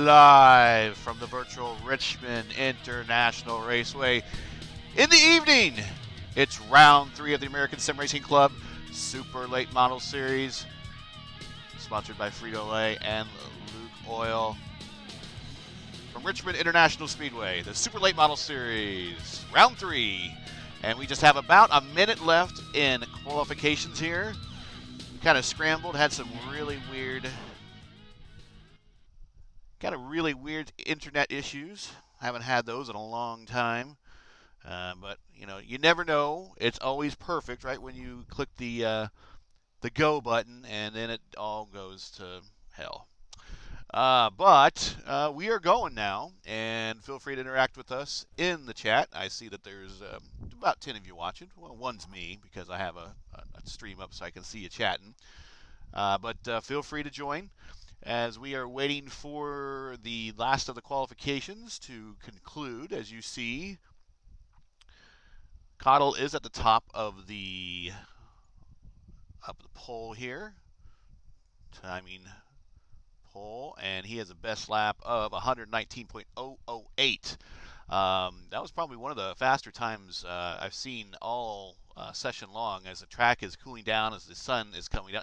live from the virtual Richmond International Raceway. In the evening, it's round 3 of the American Sim Racing Club Super Late Model Series, sponsored by Frito-Lay and Luke Oil. From Richmond International Speedway, the Super Late Model Series, round 3. And we just have about a minute left in qualifications here. Kind of scrambled, had some really weird internet issues. Haven't had those in a long time. But, you know, you never know. It's always perfect, right, when you click the go button, and then it all goes to hell. But we are going now, and feel free to interact with us in the chat. I see that there's about 10 of you watching. Well, one's me, because I have a stream up so I can see you chatting. But feel free to join as we are waiting for the last of the qualifications to conclude. As you see, Cottle is at the top of the pole here, timing pole, and he has a best lap of 119.008. That was probably one of the faster times I've seen all session long, as the track is cooling down, as the sun is coming down,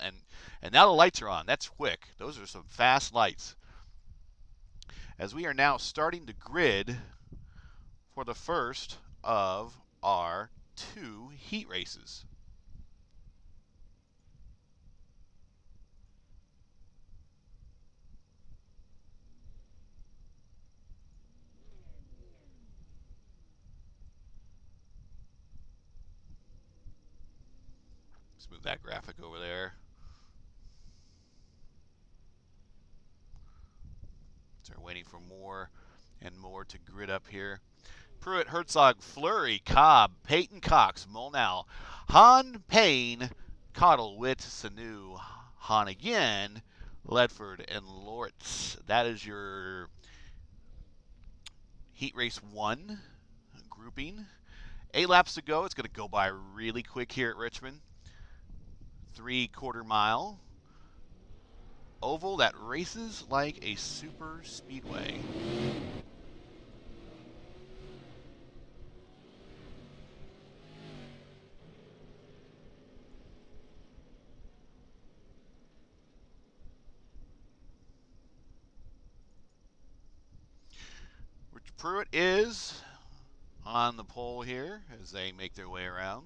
and now the lights are on. That's quick. Those are some fast lights. As we are now starting to grid for the first of our 2 heat races. Let's move that graphic over there. So we're waiting for more and more to grid up here. Pruitt, Herzog, Fleury, Cobb, Peyton, Cox, Molnau, Hahn, Payne, Cottle, Witt, Sanu, Hahn again, Ledford, and Lortz. That is your Heat Race 1 grouping. 8 laps to go. It's going to go by really quick here at Richmond. 3/4 mile oval that races like a super speedway. Rich Pruitt is on the pole here as they make their way around.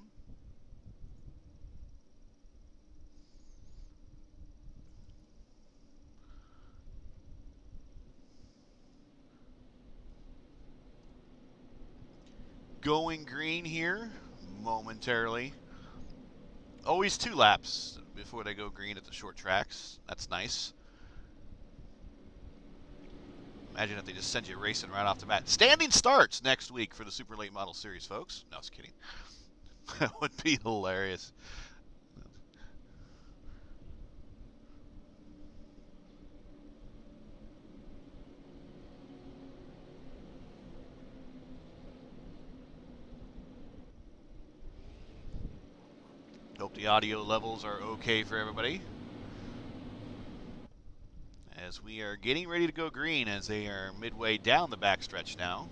Going green here momentarily. Always 2 laps before they go green at the short tracks. That's nice. Imagine if they just send you racing right off the bat. Standing starts next week for the Super Late Model Series, folks. No, I was kidding. That would be hilarious. Hope the audio levels are okay for everybody. As we are getting ready to go green, as they are midway down the backstretch now.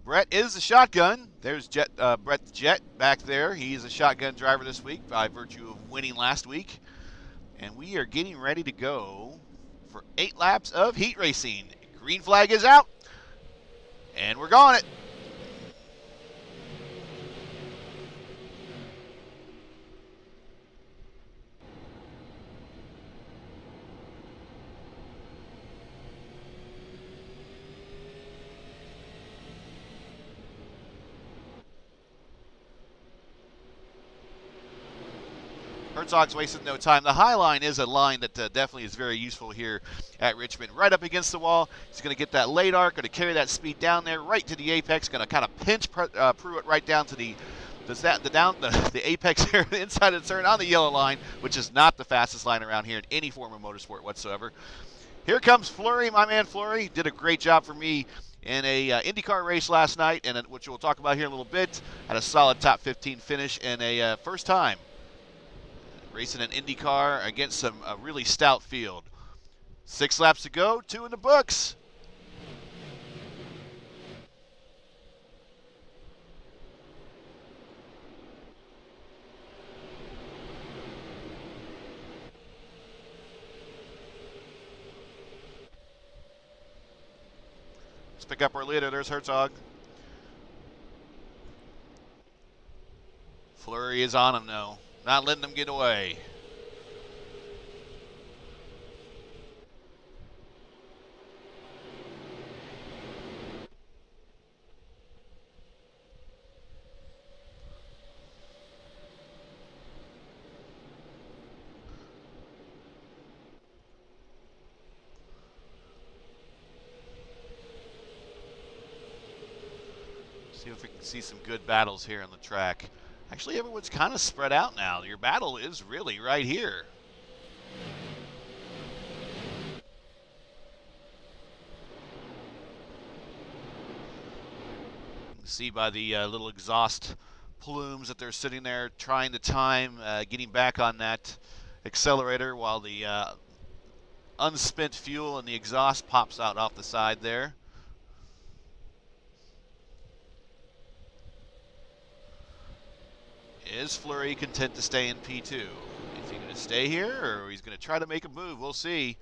Brett is the shotgun. There's Brett the Jet back there. He's a shotgun driver this week by virtue of winning last week. And we are getting ready to go for 8 laps of heat racing. Green flag is out, and we're going it. Herzog's wasting no time. The high line is a line that definitely is very useful here at Richmond. Right up against the wall. He's going to get that late arc, going to carry that speed down there right to the apex. Going to kind of pinch Pruitt right down to the apex here, the inside of the turn on the yellow line, which is not the fastest line around here in any form of motorsport whatsoever. Here comes Fleury. My man Fleury did a great job for me in a IndyCar race last night, and which we'll talk about here in a little bit. Had a solid top 15 finish in a first time racing an IndyCar against a really stout field. 6 laps to go, 2 in the books. Let's pick up our leader. There's Herzog. Fleury is on him now. Not letting him get away. See if we can see some good battles here on the track. Actually, everyone's kind of spread out now. Your battle is really right here. You can see by the little exhaust plumes that they're sitting there trying to time getting back on that accelerator while the unspent fuel and the exhaust pops out off the side there. Is Fleury content to stay in P2? Is he going to stay here, or he's going to try to make a move? We'll see.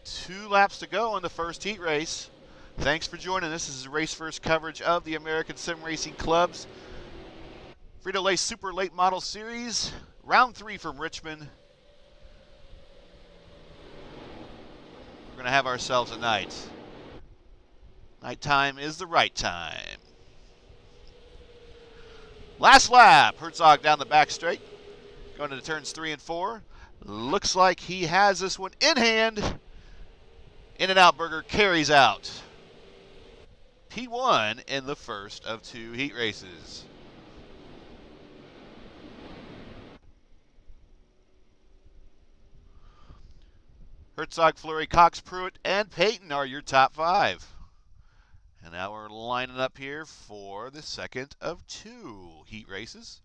2 laps to go in the first heat race. Thanks for joining us. This is race first coverage of the American Sim Racing Club's Frito-Lay Super Late Model Series. Round 3 from Richmond. We're going to have ourselves a night. Nighttime is the right time. Last lap, Herzog down the back straight, going into turns 3 and 4. Looks like he has this one in hand. In-N-Out Burger carries out P1 in the first of 2 heat races. Herzog, Fleury, Cox, Pruitt, and Payton are your top 5. And now we're lining up here for the second of 2 heat races.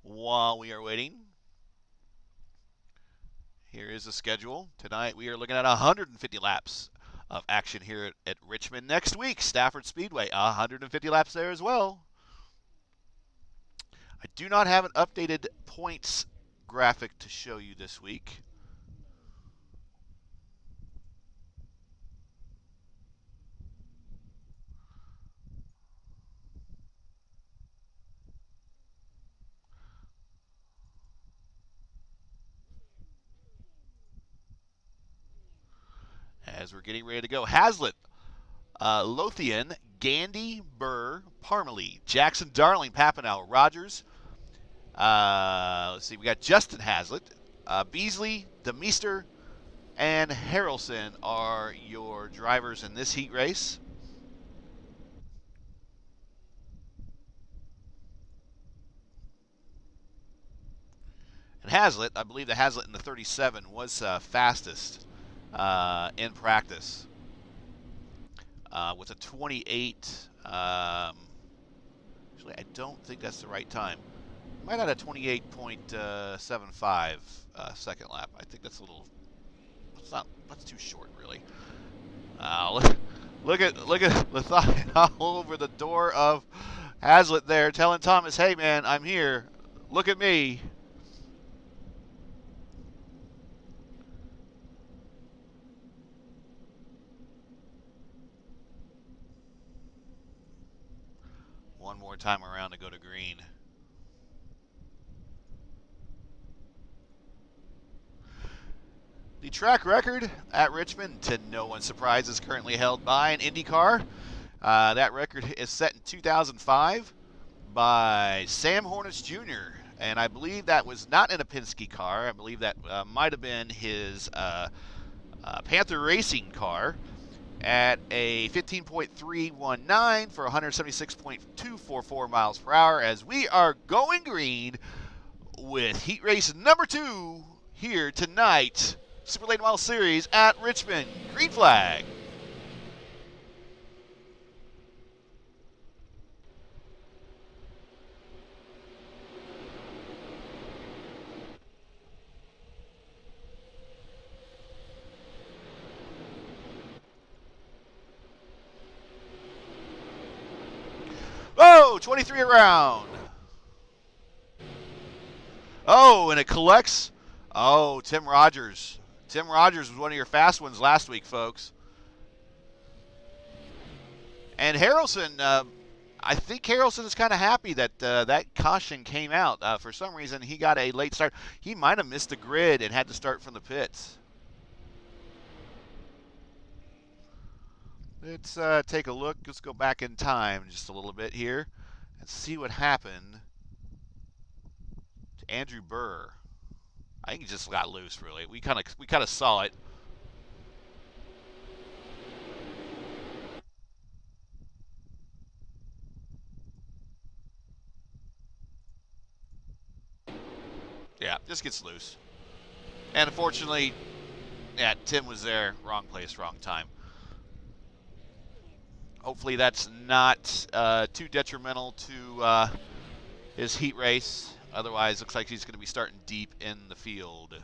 While we are waiting, here is the schedule. Tonight we are looking at 150 laps of action here at Richmond. Next week, Stafford Speedway, 150 laps there as well. I do not have an updated points graphic to show you this week. As we're getting ready to go, Hazlitt, Lothian, Gandy, Burr, Parmalee, Jackson, Darling, Papanow, Rogers. Let's see, we got Justin Hazlitt, Beasley, DeMeester, and Harrelson are your drivers in this heat race. And Hazlitt, I believe the Hazlitt in the 37 was fastest in practice with a 28. Actually, I don't think that's the right time. Might have a 28.75 second lap. I think that's a little. That's too short, really. Look at Lethal all over the door of Hazlitt there, telling Thomas, "Hey man, I'm here. Look at me." One more time around to go to green. The track record at Richmond, to no one's surprise, is currently held by an IndyCar. That record is set in 2005 by Sam Hornets Jr., and I believe that was not in a Penske car. I believe that might have been his Panther Racing car at a 15.319 for 176.244 miles per hour as we are going green with heat race number 2 here tonight. Super Late Model Series at Richmond. Green flag. go. 23 around. Oh, and it collects. Oh, Tim Rogers. Tim Rogers was one of your fast ones last week, folks. And Harrelson, I think Harrelson is kind of happy that that caution came out. For some reason, he got a late start. He might have missed the grid and had to start from the pits. Let's take a look. Let's go back in time just a little bit here and see what happened to Andrew Burr. I think he just got loose, really. We kind of saw it. Yeah, just gets loose. And unfortunately, yeah, Tim was there. Wrong place, wrong time. Hopefully that's not too detrimental to his heat race. Otherwise, looks like he's going to be starting deep in the field.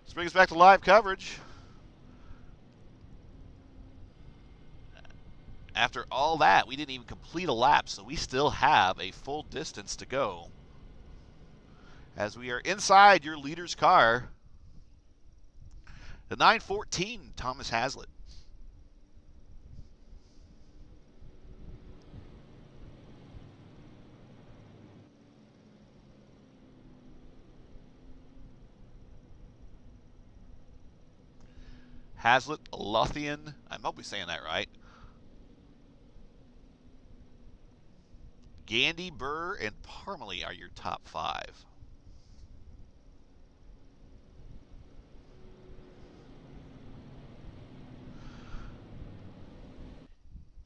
This brings us back to live coverage. After all that, we didn't even complete a lap, so we still have a full distance to go. As we are inside your leader's car, the 914 Thomas Hazlitt. Hazlitt, Lothian, I hope we're saying that right. Gandy, Burr, and Parmalee are your top 5.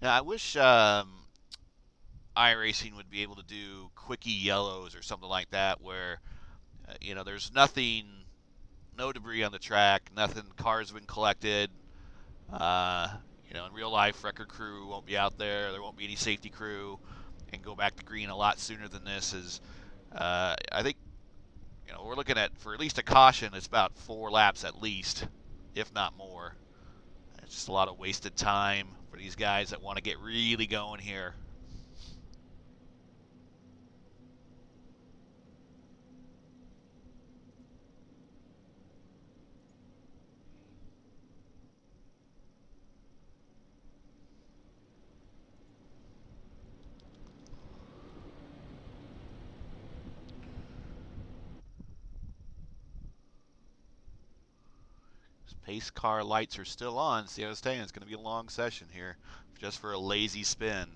Now, I wish iRacing would be able to do quickie yellows or something like that where, you know, there's nothing, no debris on the track, nothing, cars have been collected. You know, in real life, record crew won't be out there. There won't be any safety crew, and go back to green a lot sooner than this. Is I think, you know, we're looking at, for at least a caution, it's about 4 laps at least, if not more. It's just a lot of wasted time for these guys that want to get really going here. Pace car lights are still on. See, I was saying it's going to be a long session here, just for a lazy spin.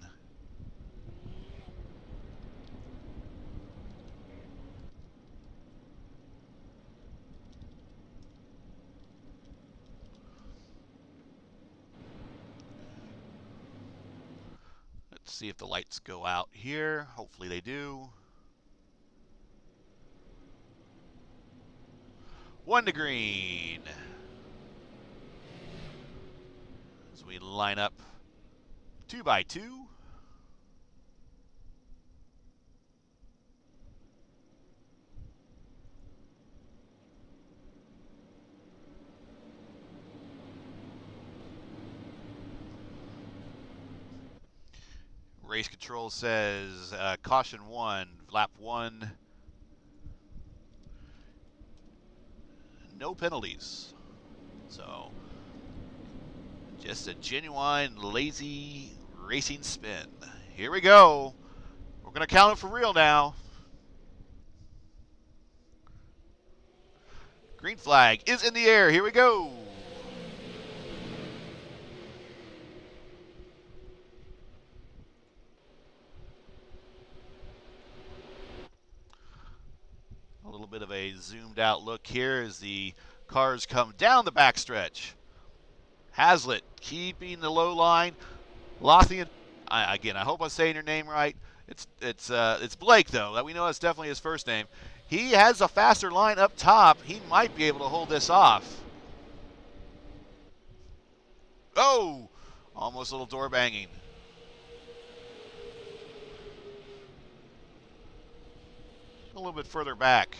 Let's see if the lights go out here. Hopefully they do. 1 to green. As we line up 2 by 2. Race control says caution 1, lap 1. No penalties. So, just a genuine, lazy racing spin. Here we go. We're going to count it for real now. Green flag is in the air. Here we go. A little bit of a zoomed out look here as the cars come down the backstretch. Hazlitt keeping the low line. Lothian, again, I hope I'm saying your name right. It's Blake, though. We know that's definitely his first name. He has a faster line up top. He might be able to hold this off. Oh, almost a little door banging. A little bit further back.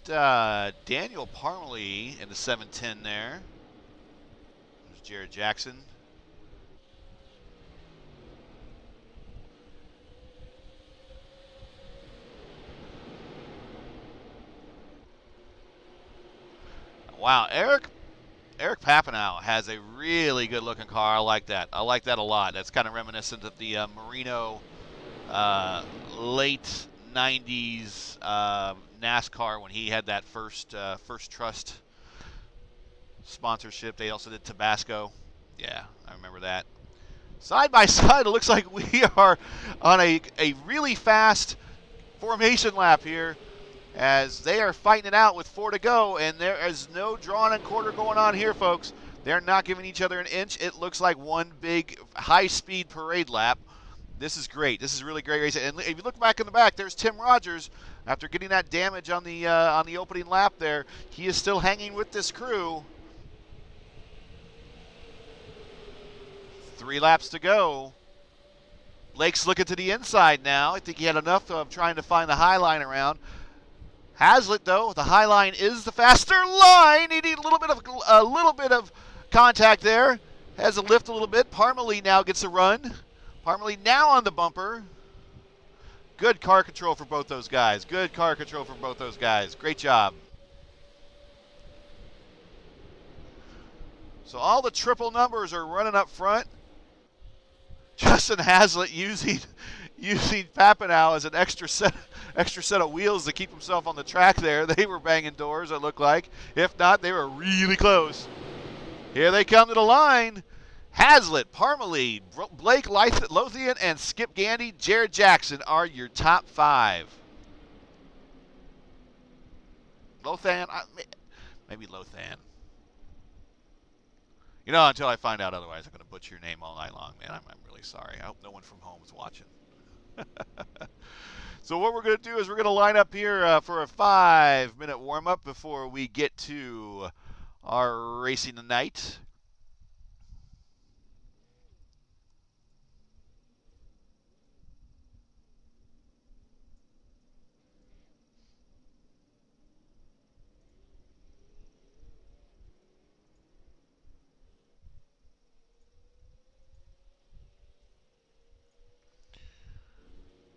Daniel Parmalee in the 710 there. There's Jared Jackson. Wow, Eric Papineau has a really good looking car. I like that. I like that a lot. That's kind of reminiscent of the Marino late 90s NASCAR when he had that first Trust sponsorship. They also did Tabasco. Yeah, I remember that. Side by side, it looks like we are on a really fast formation lap here, as they are fighting it out with 4 to go, and there is no drawn and quarter going on here, folks. They're not giving each other an inch. It looks like one big high-speed parade lap. This is great. This is really great racing. And if you look back in the back, there's Tim Rogers. After getting that damage on the opening lap there, he is still hanging with this crew. 3 laps to go. Lake's looking to the inside now. I think he had enough of trying to find the high line around. Hazlitt, though, the high line is the faster line. He needs a little bit of contact there. Has a lift a little bit. Parmalee now gets a run. Parmalee now on the bumper. Good car control for both those guys. Good car control for both those guys. Great job. So all the triple numbers are running up front. Justin Hazlitt using Papineau as an extra set of wheels to keep himself on the track there. They were banging doors, it looked like. If not, they were really close. Here they come to the line. Hazlitt, Parmalee, Blake Lothian, and Skip Gandy, Jared Jackson are your top 5. Lothan, maybe Lothan. You know, until I find out otherwise, I'm going to butcher your name all night long, man. I'm really sorry. I hope no one from home is watching. So what we're going to do is we're going to line up here for a 5-minute warm-up before we get to our racing tonight.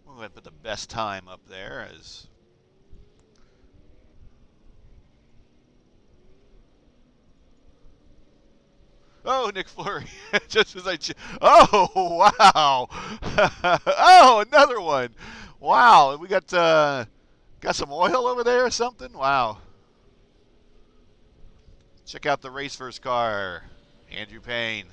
We'll go ahead and put the best time up there as oh, Nick Fleury. Just as oh, wow. Oh, another one. Wow, we got some oil over there or something? Wow. Check out the race first car. Andrew Payne.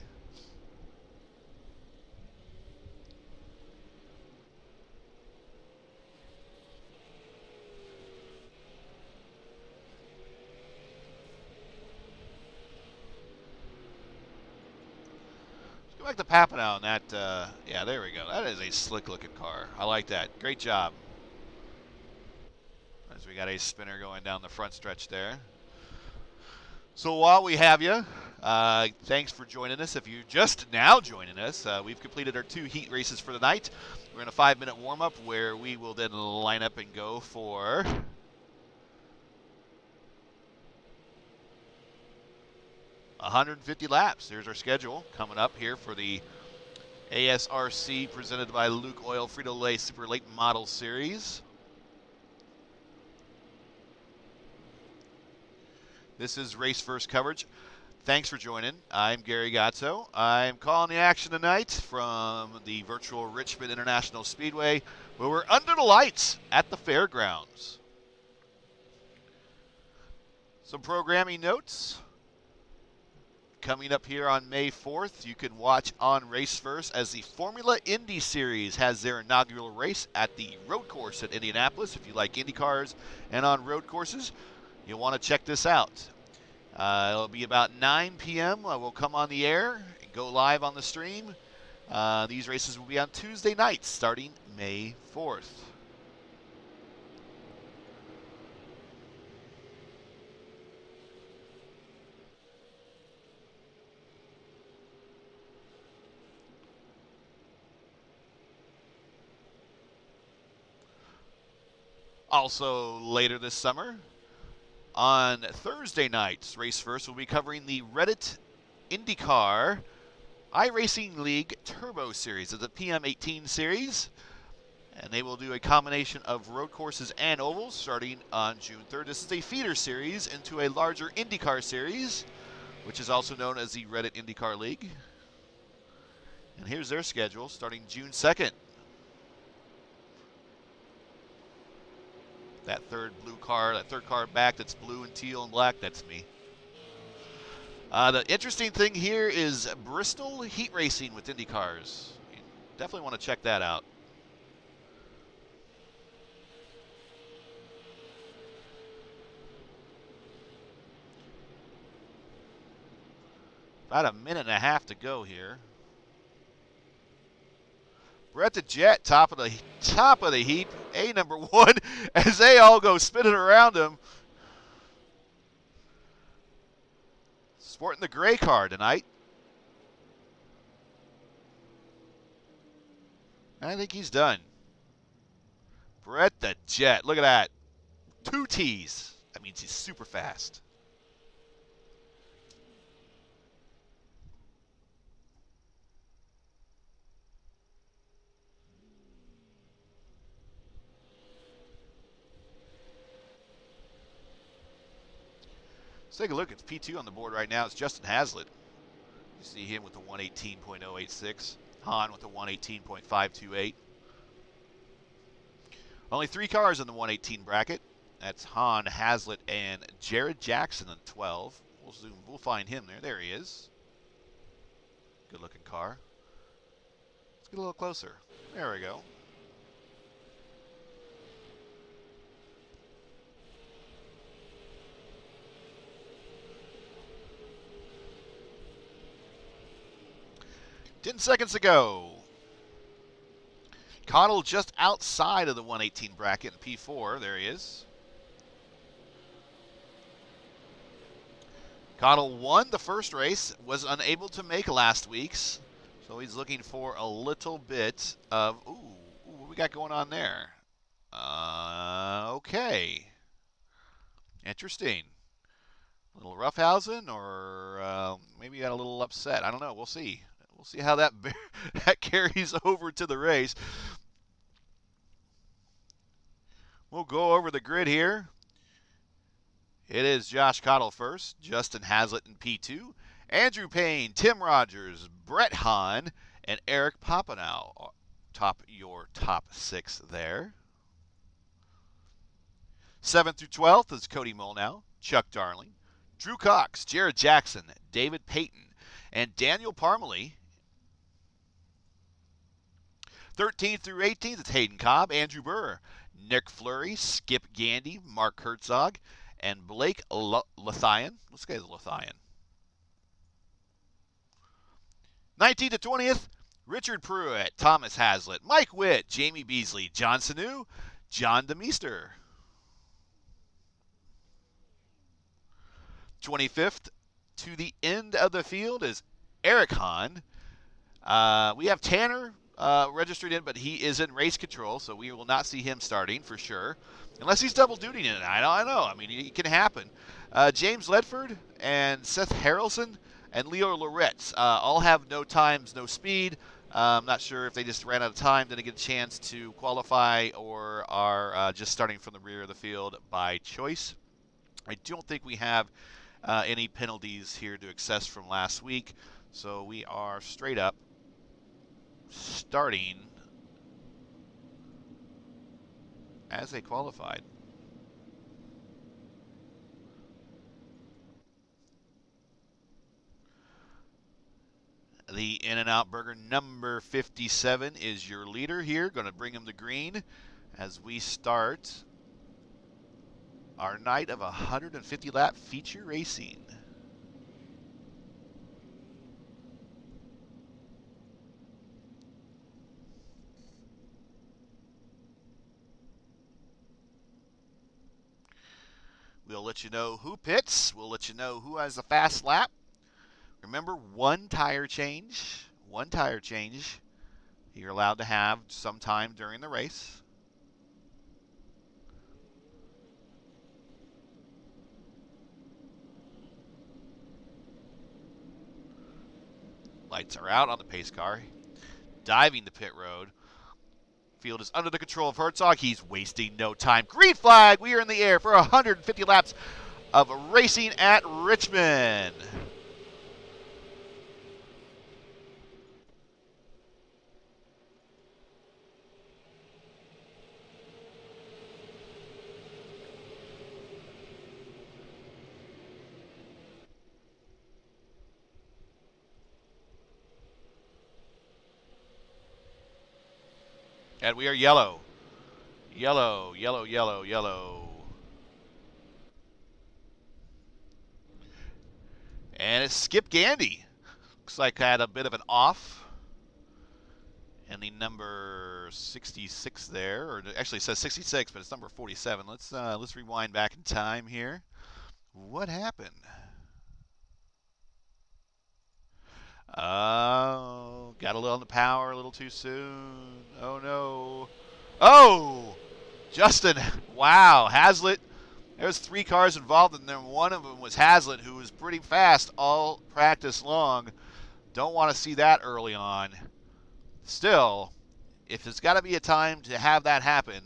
Go back to Papineau and that, yeah, there we go. That is a slick-looking car. I like that. Great job. As we got a spinner going down the front stretch there. So while we have you, thanks for joining us. If you're just now joining us, we've completed our 2 heat races for the night. We're in a 5-minute warm-up where we will then line up and go for 150 laps. There's our schedule coming up here for the ASRC presented by Luke Oil Frito-Lay Super Late Model Series. This is Race First coverage. Thanks for joining. I'm Gary Gatto. I'm calling the action tonight from the virtual Richmond International Speedway, where we're under the lights at the fairgrounds. Some programming notes. Coming up here on May 4th, you can watch on Race First as the Formula Indy Series has their inaugural race at the road course at Indianapolis. If you like Indy cars and on road courses, you'll want to check this out. It'll be about 9 p.m. We'll come on the air and go live on the stream. These races will be on Tuesday nights starting May 4th. Also later this summer, On Thursday night's Race First, we'll be covering the Reddit IndyCar iRacing League Turbo Series. It's a PM18 series, and they will do a combination of road courses and ovals starting on June 3rd. This is a feeder series into a larger IndyCar series, which is also known as the Reddit IndyCar League. And here's their schedule starting June 2nd. That third car back that's blue and teal and black, that's me. The interesting thing here is Bristol heat racing with Indy cars. You definitely want to check that out. About a minute and a half to go here. Brett the Jet, top of the heap, number 1, as they all go spinning around him. Sporting the gray car tonight. I think he's done. Brett the Jet, look at that. 2 T's. That means he's super fast. Let's take a look at P2 on the board right now. It's Justin Hazlitt. You see him with the 118.086. Han with the 118.528. Only 3 cars in the 118 bracket. That's Han, Hazlitt, and Jared Jackson in 12. We'll find him there. There he is. Good looking car. Let's get a little closer. There we go. Ten seconds to go. Cottle just outside of the 118 bracket in P4. There he is. Cottle won the first race, was unable to make last week's, so he's looking for a little bit of, what we got going on there? Okay. Interesting. A little roughhousing, or maybe got a little upset. I don't know. We'll see. We'll see how that carries over to the race. We'll go over the grid here. It is Josh Cottle first, Justin Hazlitt in P2, Andrew Payne, Tim Rogers, Brett Hahn, and Eric Papineau. Your top 6 there. 7th through 12th is Cody Molnau, Chuck Darling, Drew Cox, Jared Jackson, David Payton, and Daniel Parmalee. 13th through 18th, it's Hayden Cobb, Andrew Burr, Nick Fleury, Skip Gandy, Mark Herzog, and Blake Lothian. This guy's Lothian. 19th to 20th, Richard Pruitt, Thomas Hazlitt, Mike Witt, Jamie Beasley, John Sanu, John DeMeester. 25th to the end of the field is Eric Hahn. We have Tanner registered in, but he is in race control, so we will not see him starting for sure. Unless he's double duty in it. I know. I mean, it can happen. James Ledford and Seth Harrelson and Leo Loretz all have no times, no speed. I'm not sure if they just ran out of time, didn't get a chance to qualify, or are just starting from the rear of the field by choice. I don't think we have any penalties here to access from last week, so we are straight up starting as they qualified. The In-N-Out Burger number 57 is your leader here. Going to bring him to green as we start our night of 150 lap feature racing. We'll let you know who pits. We'll let you know who has the fast lap. Remember, one tire change. One tire change you're allowed to have sometime during the race. Lights are out on the pace car. Diving the pit road. Field is under the control of Herzog. He's wasting no time. Green flag. We are in the air for 150 laps of racing at Richmond. And we are yellow. Yellow, yellow, yellow, yellow. And it's Skip Gandy. Looks like I had a bit of an off. And the number 66 there, or actually it says 66, but it's number 47. Let's rewind back in time here. What happened? Oh, got a little on the power a little too soon. Oh no. Oh! Justin, wow, Hazlitt. There's 3 cars involved, and then one of them was Hazlitt, who was pretty fast all practice long. Don't want to see that early on. Still, if there's got to be a time to have that happen,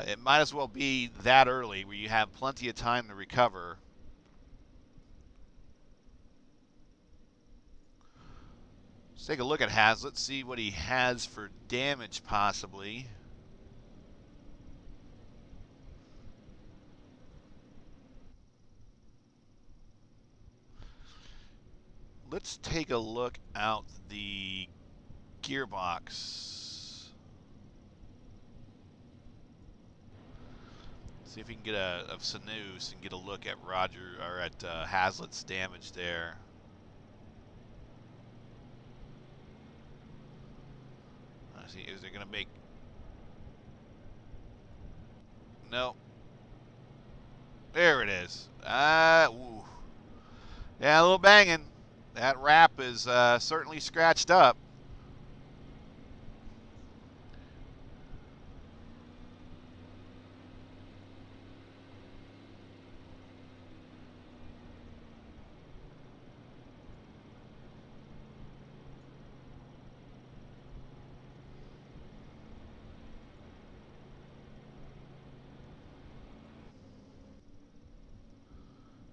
it might as well be that early where you have plenty of time to recover. Let's take a look at Hazlitt, see what he has for damage possibly. Let's take a look out the gearbox. See if we can get a Sanus and get a look at Hazlitt's damage there. Let's see, is it going to make... No. There it is. Ooh. Yeah, a little banging. That wrap is certainly scratched up.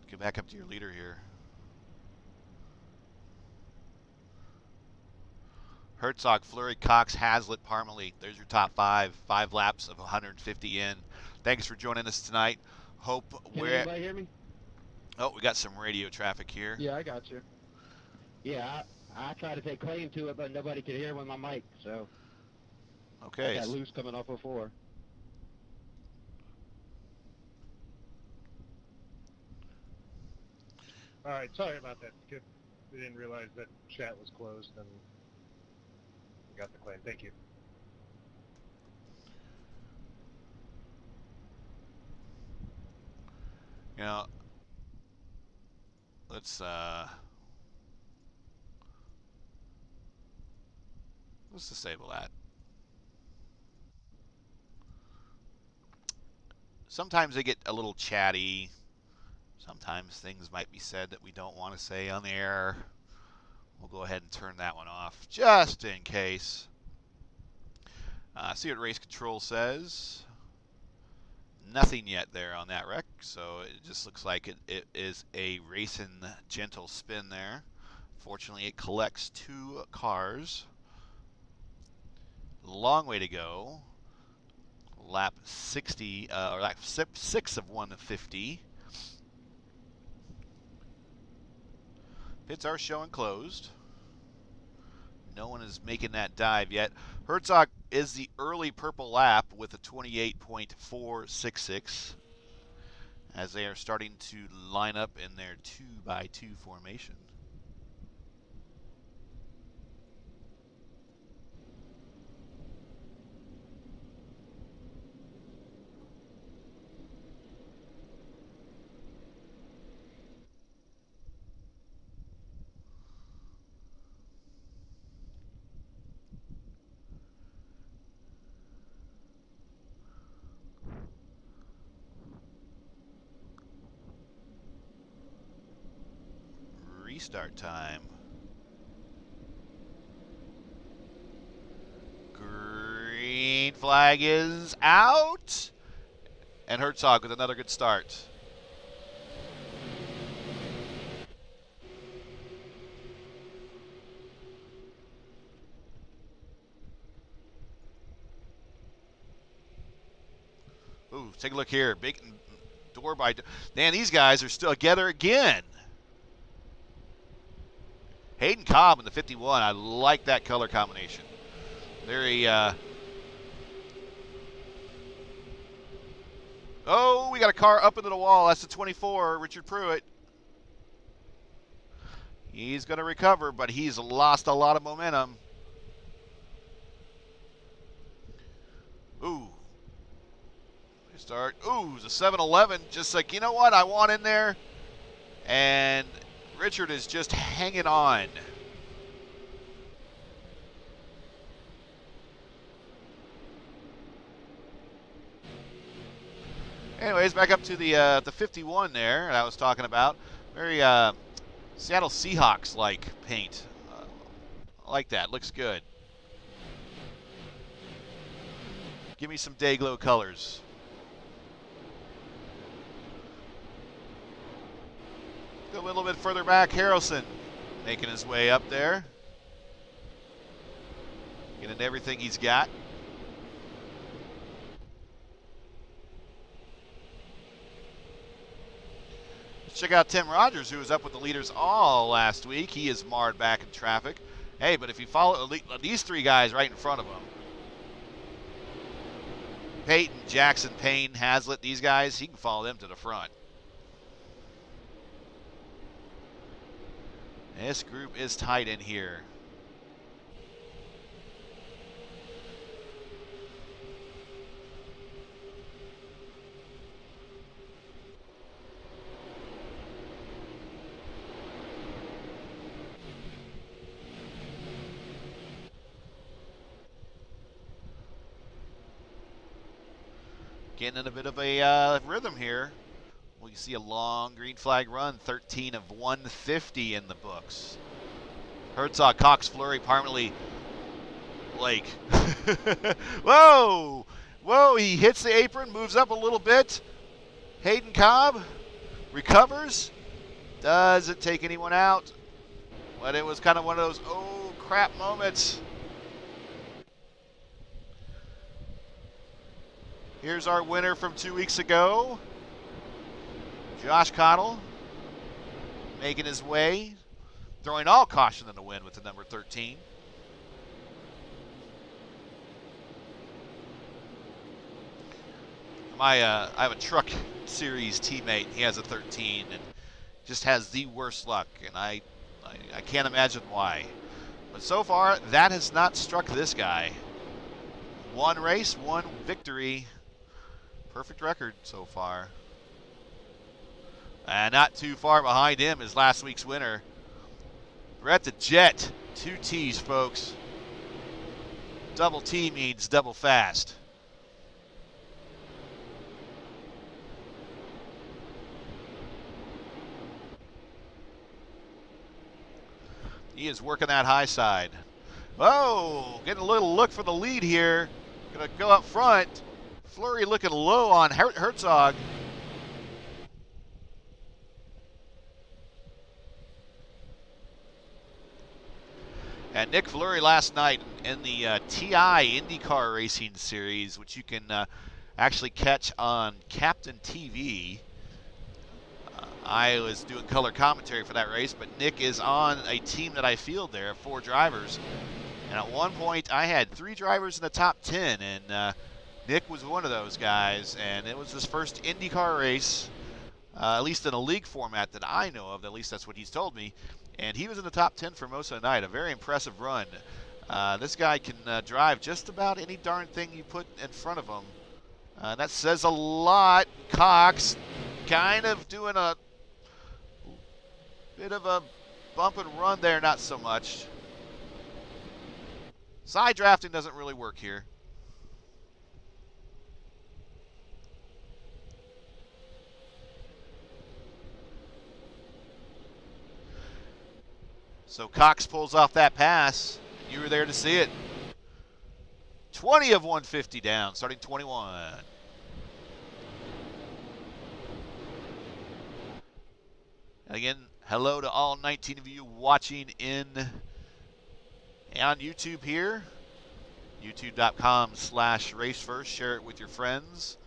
Get back up to your leader here. Herzog, Fleury, Cox, Hazlitt, Parmalee. There's your top 5. 5 laps of 150 in. Thanks for joining us tonight. Hope Can anybody hear me? Oh, we got some radio traffic here. Yeah, I got you. Yeah, I try to take claim to it, but nobody could hear with my mic, so. Okay. I got loose coming off of 4. All right, sorry about that, Skip. We didn't realize that chat was closed and we got the claim. Thank you. You know, let's disable that. Sometimes they get a little chatty. Sometimes things might be said that we don't want to say on the air. We'll go ahead and turn that one off just in case. See what race control says. Nothing yet there on that wreck, so it just looks like it is a racing gentle spin there. Fortunately, it collects 2 cars. Long way to go. Lap 60, or lap 6 of 150. Pits are showing closed. No one is making that dive yet. Herzog is the early purple lap with a 28.466 as they are starting to line up in their 2x2 formation. Restart time. flag is out. And Herzog with another good start. Ooh, take a look here. Big door by door. Man, these guys are still together again. Hayden Cobb in the 51. I like that color combination. Very, oh, we got a car up into the wall. That's the 24, Richard Pruitt. He's going to recover, but he's lost a lot of momentum. Ooh. Start. Ooh, the 7-Eleven. Just like, you know what? I want in there. And Richard is just hanging on. Anyways, back up to the 51 there that I was talking about. Very Seattle Seahawks-like paint. I like that. Looks good. Give me some day-glow colors. Go a little bit further back. Harrelson making his way up there. Getting everything he's got. Check out Tim Rogers, who was up with the leaders all last week. He is marred back in traffic. Hey, but if you follow these three guys right in front of him, Peyton, Jackson, Payne, Hazlitt, these guys, he can follow them to the front. This group is tight in here. Getting in a bit of a rhythm here. We see a long green flag run, 13 of 150 in the books. Herzog, Cox, Fleury, Parmalee, Blake. Whoa! Whoa, he hits the apron, moves up a little bit. Hayden Cobb recovers. Doesn't take anyone out. But it was kind of one of those, oh crap moments. Here's our winner from 2 weeks ago. Josh Cottle making his way, throwing all caution in the wind with the number 13. I have a truck series teammate. He has a 13 and just has the worst luck, and I can't imagine why. But so far, that has not struck this guy. One race, one victory. Perfect record so far. And not too far behind him is last week's winner, Brett the Jet. 2 T's, folks. Double T means double fast. He is working that high side. Oh, getting a little look for the lead here. Gonna go up front. Fleury looking low on Herzog. And Nick Fleury last night in the TI IndyCar Racing Series, which you can actually catch on Captain TV. I was doing color commentary for that race, but Nick is on a team that I field there, 4 drivers. And at one point, I had 3 drivers in the top 10, and Nick was one of those guys. And it was his first IndyCar race, at least in a league format that I know of. At least that's what he's told me. And he was in the top 10 for most of the night. A very impressive run. This guy can drive just about any darn thing you put in front of him. That says a lot. Cox kind of doing a bit of a bump and run there, not so much. Side drafting doesn't really work here. So Cox pulls off that pass. You were there to see it. 20 of 150 down, starting 21. And again, hello to all 19 of you watching on YouTube here. YouTube.com/RaceFirst. Share it with your friends.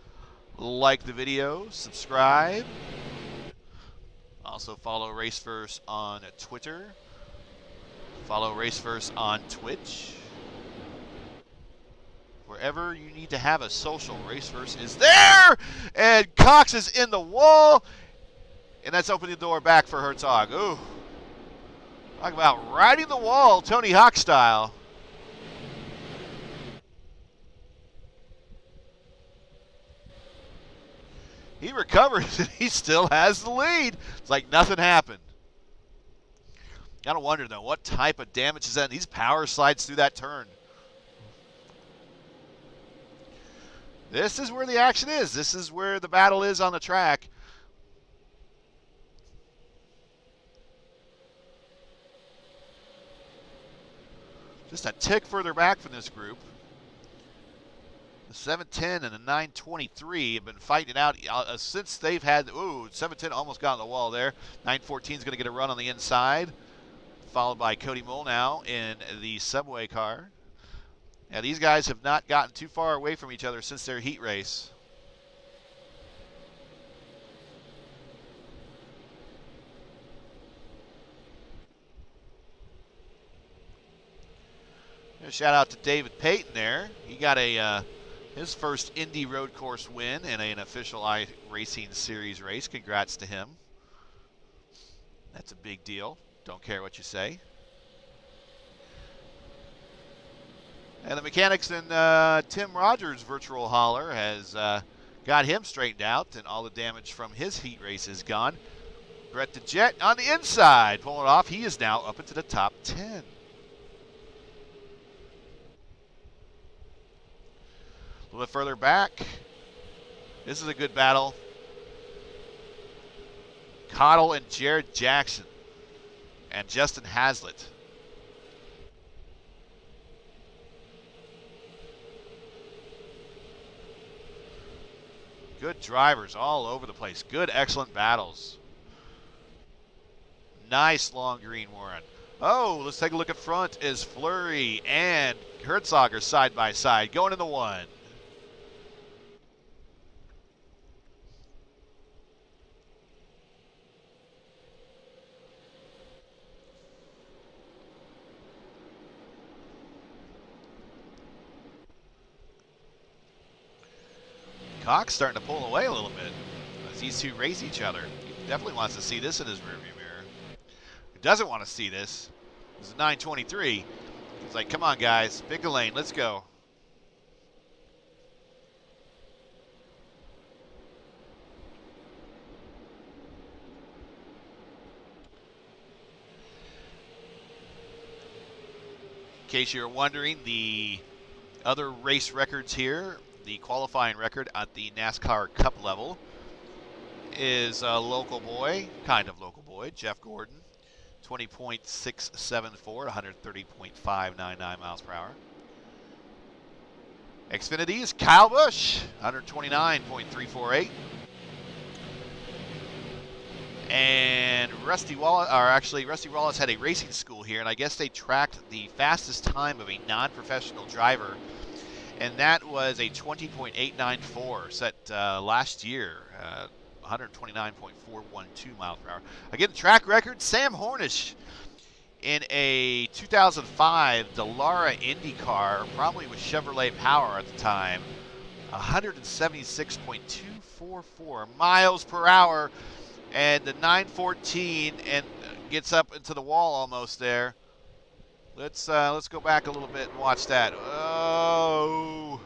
Like the video. Subscribe. Also follow RaceFirst on Twitter. Follow RaceFirst on Twitch. Wherever you need to have a social, RaceFirst is there! And Cox is in the wall. And that's opening the door back for Herzog. Ooh. Talk about riding the wall, Tony Hawk style. He recovers and he still has the lead. It's like nothing happened. Gotta wonder though, what type of damage is that? These power slides through that turn. This is where the action is. This is where the battle is on the track. Just a tick further back from this group. The 710 and the 923 have been fighting it out since they've had, 710 almost got on the wall there. 914 is going to get a run on the inside, followed by Cody Molnau in the Subway car. Now these guys have not gotten too far away from each other since their heat race. A shout out to David Payton there. He got his first Indy road course win in an official iRacing series race. Congrats to him. That's a big deal. Don't care what you say. And the mechanics in Tim Rogers' virtual hauler has got him straightened out, and all the damage from his heat race is gone. Brett the Jet on the inside, pulling it off. He is now up into the top 10. A little bit further back. This is a good battle. Cottle and Jared Jackson and Justin Hazlitt. Good drivers all over the place. Good, excellent battles. Nice long green Warren. Oh, let's take a look at front as Fleury and Herzog are side by side, going in the one. Cox starting to pull away a little bit as these two race each other. He definitely wants to see this in his rearview mirror. Who doesn't want to see this? This is 923. It's like, come on, guys, pick a lane, let's go. In case you're wondering, the other race records here, the qualifying record at the NASCAR Cup level is a local boy, kind of local boy, Jeff Gordon, 20.674, 130.599 miles per hour. Xfinity is Kyle Busch, 129.348. And Rusty Wallace had a racing school here, and I guess they tracked the fastest time of a non-professional driver, and that was a 20.894 set last year, 129.412 miles per hour. Again, track record, Sam Hornish in a 2005 Dallara Indy car, probably with Chevrolet power at the time, 176.244 miles per hour. And the 914 and gets up into the wall almost there. Let's go back a little bit and watch that. Oh.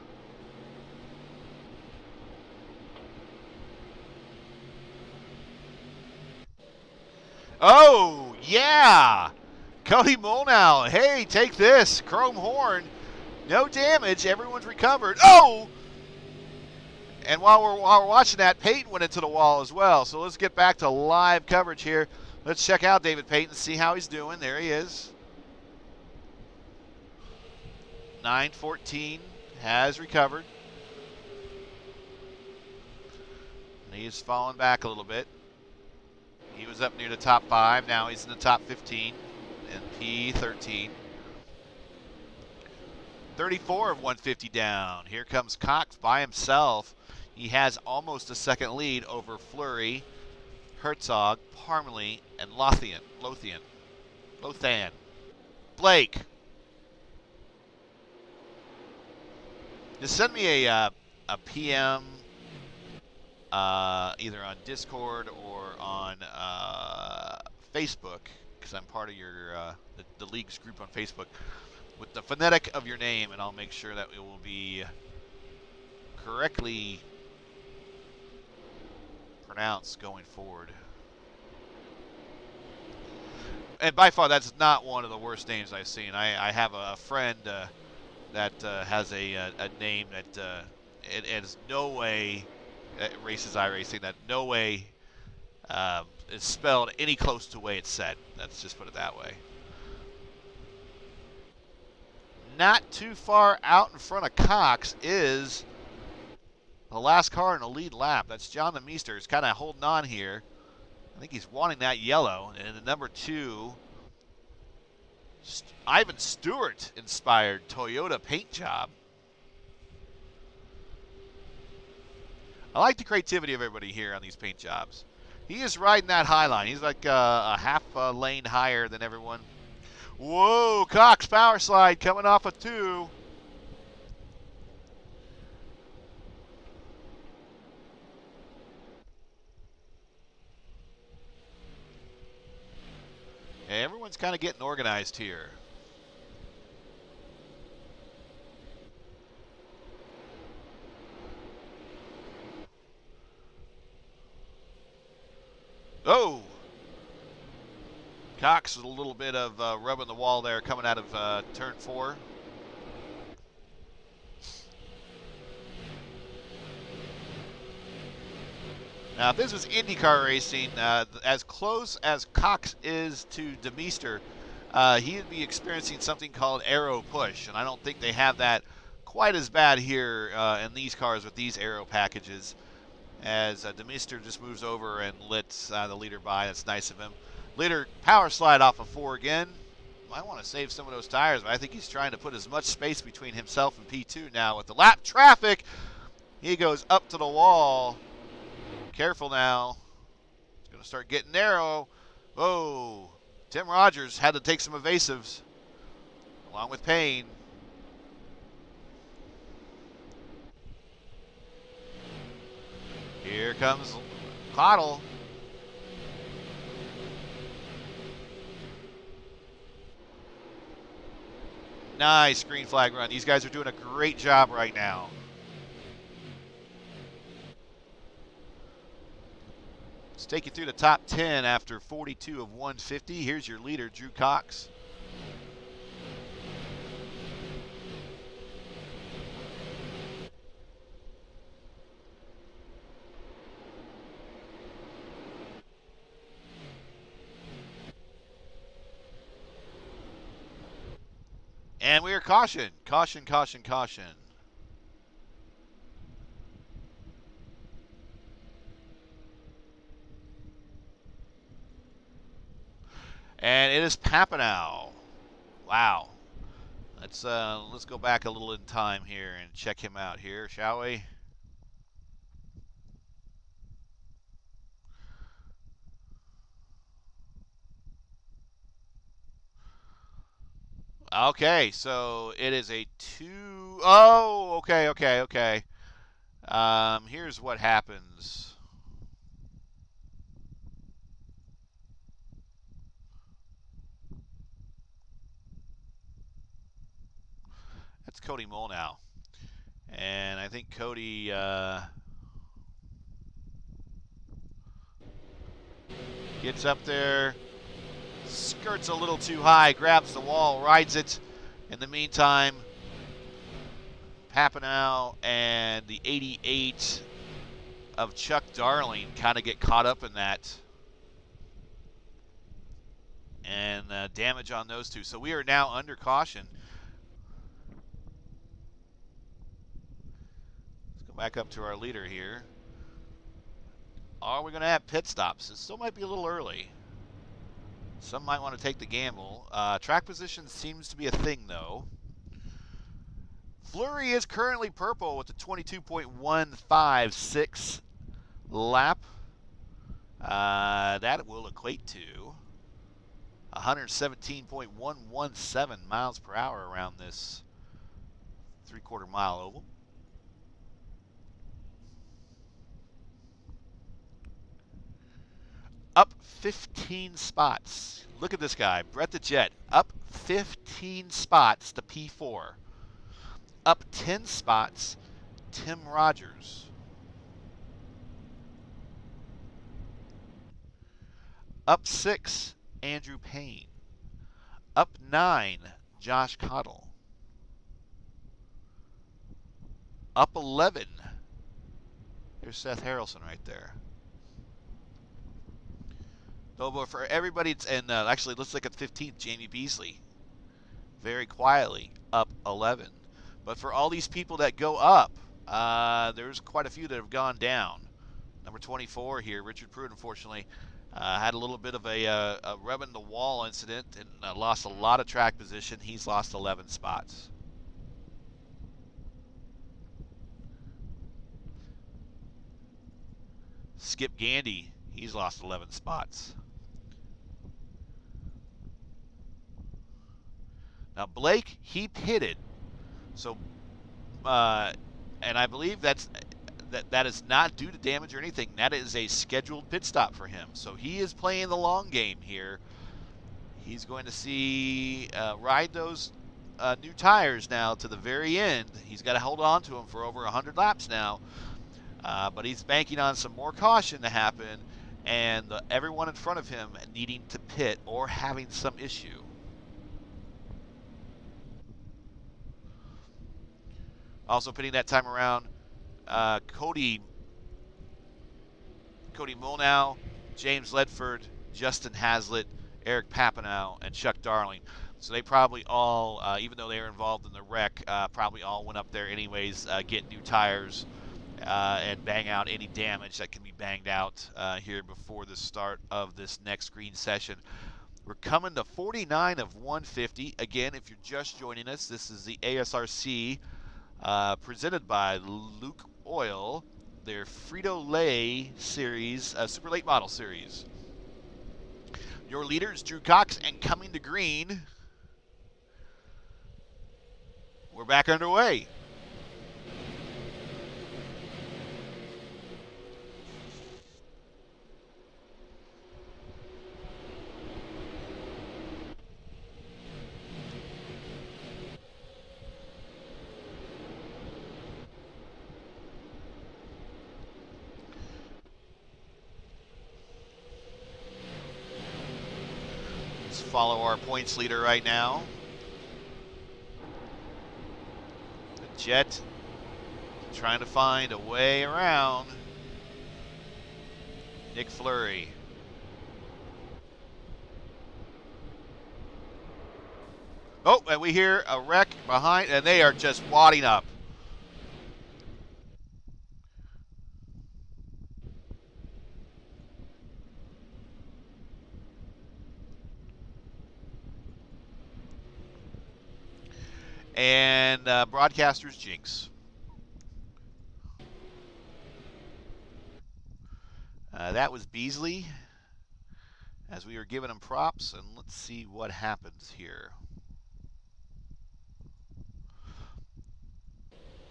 Oh, yeah. Cody Molnau. Hey, take this. Chrome horn. No damage. Everyone's recovered. Oh! And while we're watching that, Payton went into the wall as well. So let's get back to live coverage here. Let's check out David Payton, see how he's doing. There he is. 914 has recovered. And he's fallen back a little bit. He was up near the top 5. Now he's in the top 15 in P13. 34 of 150 down. Here comes Cox by himself. He has almost a second lead over Fleury, Herzog, Parmalee, and Lothan. Blake. Just send me a PM either on Discord or on Facebook, because I'm part of your the league's group on Facebook, with the phonetic of your name, and I'll make sure that it will be correctly pronounced going forward. And by far, that's not one of the worst names I've seen. I have a friend that has a name that it is no way races iRacing, that no way is spelled any close to the way it's said. Let's just put it that way. Not too far out in front of Cox is the last car in the lead lap. That's John the Meester. He's kind of holding on here. I think he's wanting that yellow. And the number 2, Ivan Stewart inspired Toyota paint job. I like the creativity of everybody here on these paint jobs. He is riding that high line. He's like a half lane higher than everyone. Whoa, Cox power slide coming off a 2. Hey, everyone's kind of getting organized here. Oh! Cox with a little bit of rubbing the wall there coming out of turn 4. Now, if this was IndyCar racing, as close as Cox is to DeMeester, he would be experiencing something called aero push, and I don't think they have that quite as bad here in these cars with these aero packages, as DeMeester just moves over and lets the leader by. That's nice of him. Leader power slide off of 4 again. I want to save some of those tires, but I think he's trying to put as much space between himself and P2 now with the lap traffic. He goes up to the wall. Careful now. It's going to start getting narrow. Whoa. Tim Rogers had to take some evasives along with Payne. Here comes Cottle. Nice green flag run. These guys are doing a great job right now. Let's take you through the top 10 after 42 of 150. Here's your leader, Drew Cox. And we are caution, caution, caution, caution. And it is Papanow. Wow. Let's go back a little in time here and check him out here, shall we? Okay, so it is a 2. Oh, okay. Here's what happens. That's Cody Molnow. And I think Cody gets up there, skirts a little too high, grabs the wall, rides it. In the meantime, Papanow and the 88 of Chuck Darling kind of get caught up in that. And damage on those two. So we are now under caution. Go back up to our leader here. Are we going to have pit stops? It still might be a little early. Some might want to take the gamble. Track position seems to be a thing, though. Fleury is currently purple with the 22.156 lap. That will equate to 117.117 miles per hour around this 3/4 mile oval. Up 15 spots. Look at this guy, Brett the Jet. Up 15 spots to P4. Up 10 spots, Tim Rogers. Up 6, Andrew Payne. Up 9, Josh Cottle. Up 11, there's Seth Harrelson right there. So for everybody, and actually, let's look at 15th, Jamie Beasley. Very quietly, up 11. But for all these people that go up, there's quite a few that have gone down. Number 24 here, Richard Pruitt, unfortunately, had a little bit of a rubbing the wall incident and lost a lot of track position. He's lost 11 spots. Skip Gandy, he's lost 11 spots. Now Blake, he pitted, so and I believe that is not due to damage or anything. That is a scheduled pit stop for him. So he is playing the long game here. He's going to ride those new tires now to the very end. He's got to hold on to them for over 100 laps now. But he's banking on some more caution to happen and everyone in front of him needing to pit or having some issue. Also pitting that time around, Cody Mulnow, James Ledford, Justin Hazlitt, Eric Papineau, and Chuck Darling. So they probably all, even though they were involved in the wreck, probably all went up there anyways, get new tires, and bang out any damage that can be banged out here before the start of this next green session. We're coming to 49 of 150. Again, if you're just joining us, this is the ASRC presented by Luke Oil, their Frito-Lay series, Super Late Model series. Your leaders, Drew Cox, and coming to green, we're back underway. Follow our points leader right now. The Jet trying to find a way around Nick Fleury. Oh, and we hear a wreck behind, and they are just wadding up. And broadcaster's jinx. That was Beasley, as we were giving him props, and let's see what happens here.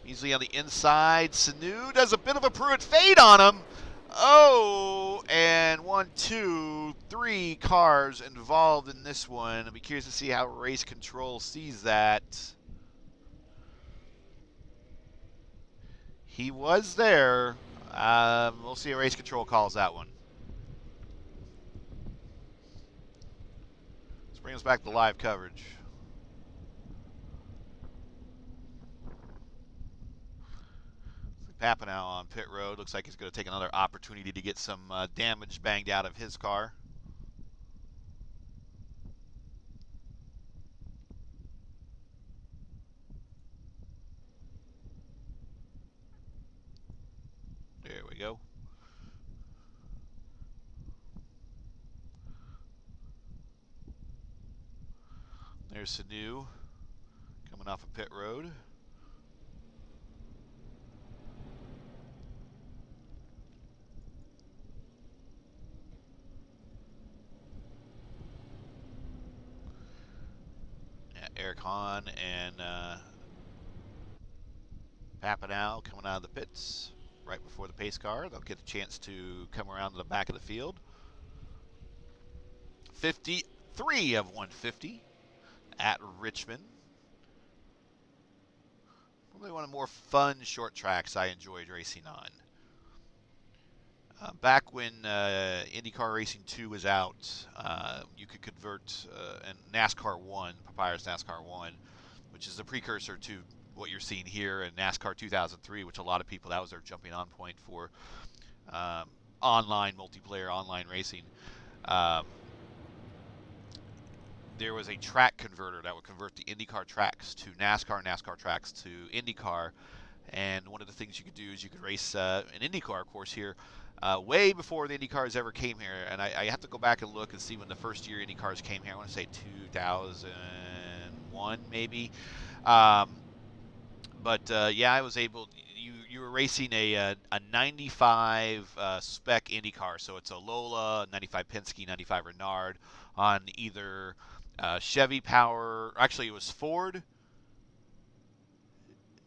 Beasley on the inside. Sanu does a bit of a Pruitt fade on him. Oh, and 1, 2, 3 cars involved in this one. I'll be curious to see how race control sees that. He was there. We'll see how race control calls that one. Let's bring us back to live coverage. Papineau on pit road. Looks like he's going to take another opportunity to get some damage banged out of his car. go. There's Sanu coming off of pit road. Yeah, Eric Hahn and Papanow coming out of the pits right before the pace car. They'll get a chance to come around to the back of the field. 53 of 150 at Richmond. Probably one of the more fun short tracks I enjoyed racing on. Back when IndyCar Racing 2 was out, you could convert and NASCAR 1, Papayer's NASCAR 1, which is the precursor to what you're seeing here in NASCAR 2003, which a lot of people, that was their jumping on point for online multiplayer, online racing. There was a track converter that would convert the IndyCar tracks to NASCAR, NASCAR tracks to IndyCar. And one of the things you could do is you could race an IndyCar course here way before the IndyCars ever came here. And I have to go back and look and see when the first year IndyCars came here. I want to say 2001 maybe. Yeah, I was able. You were racing a 95 spec IndyCar, so it's a Lola, 95 Penske, 95 Renard on either Chevy power. Actually, it was Ford,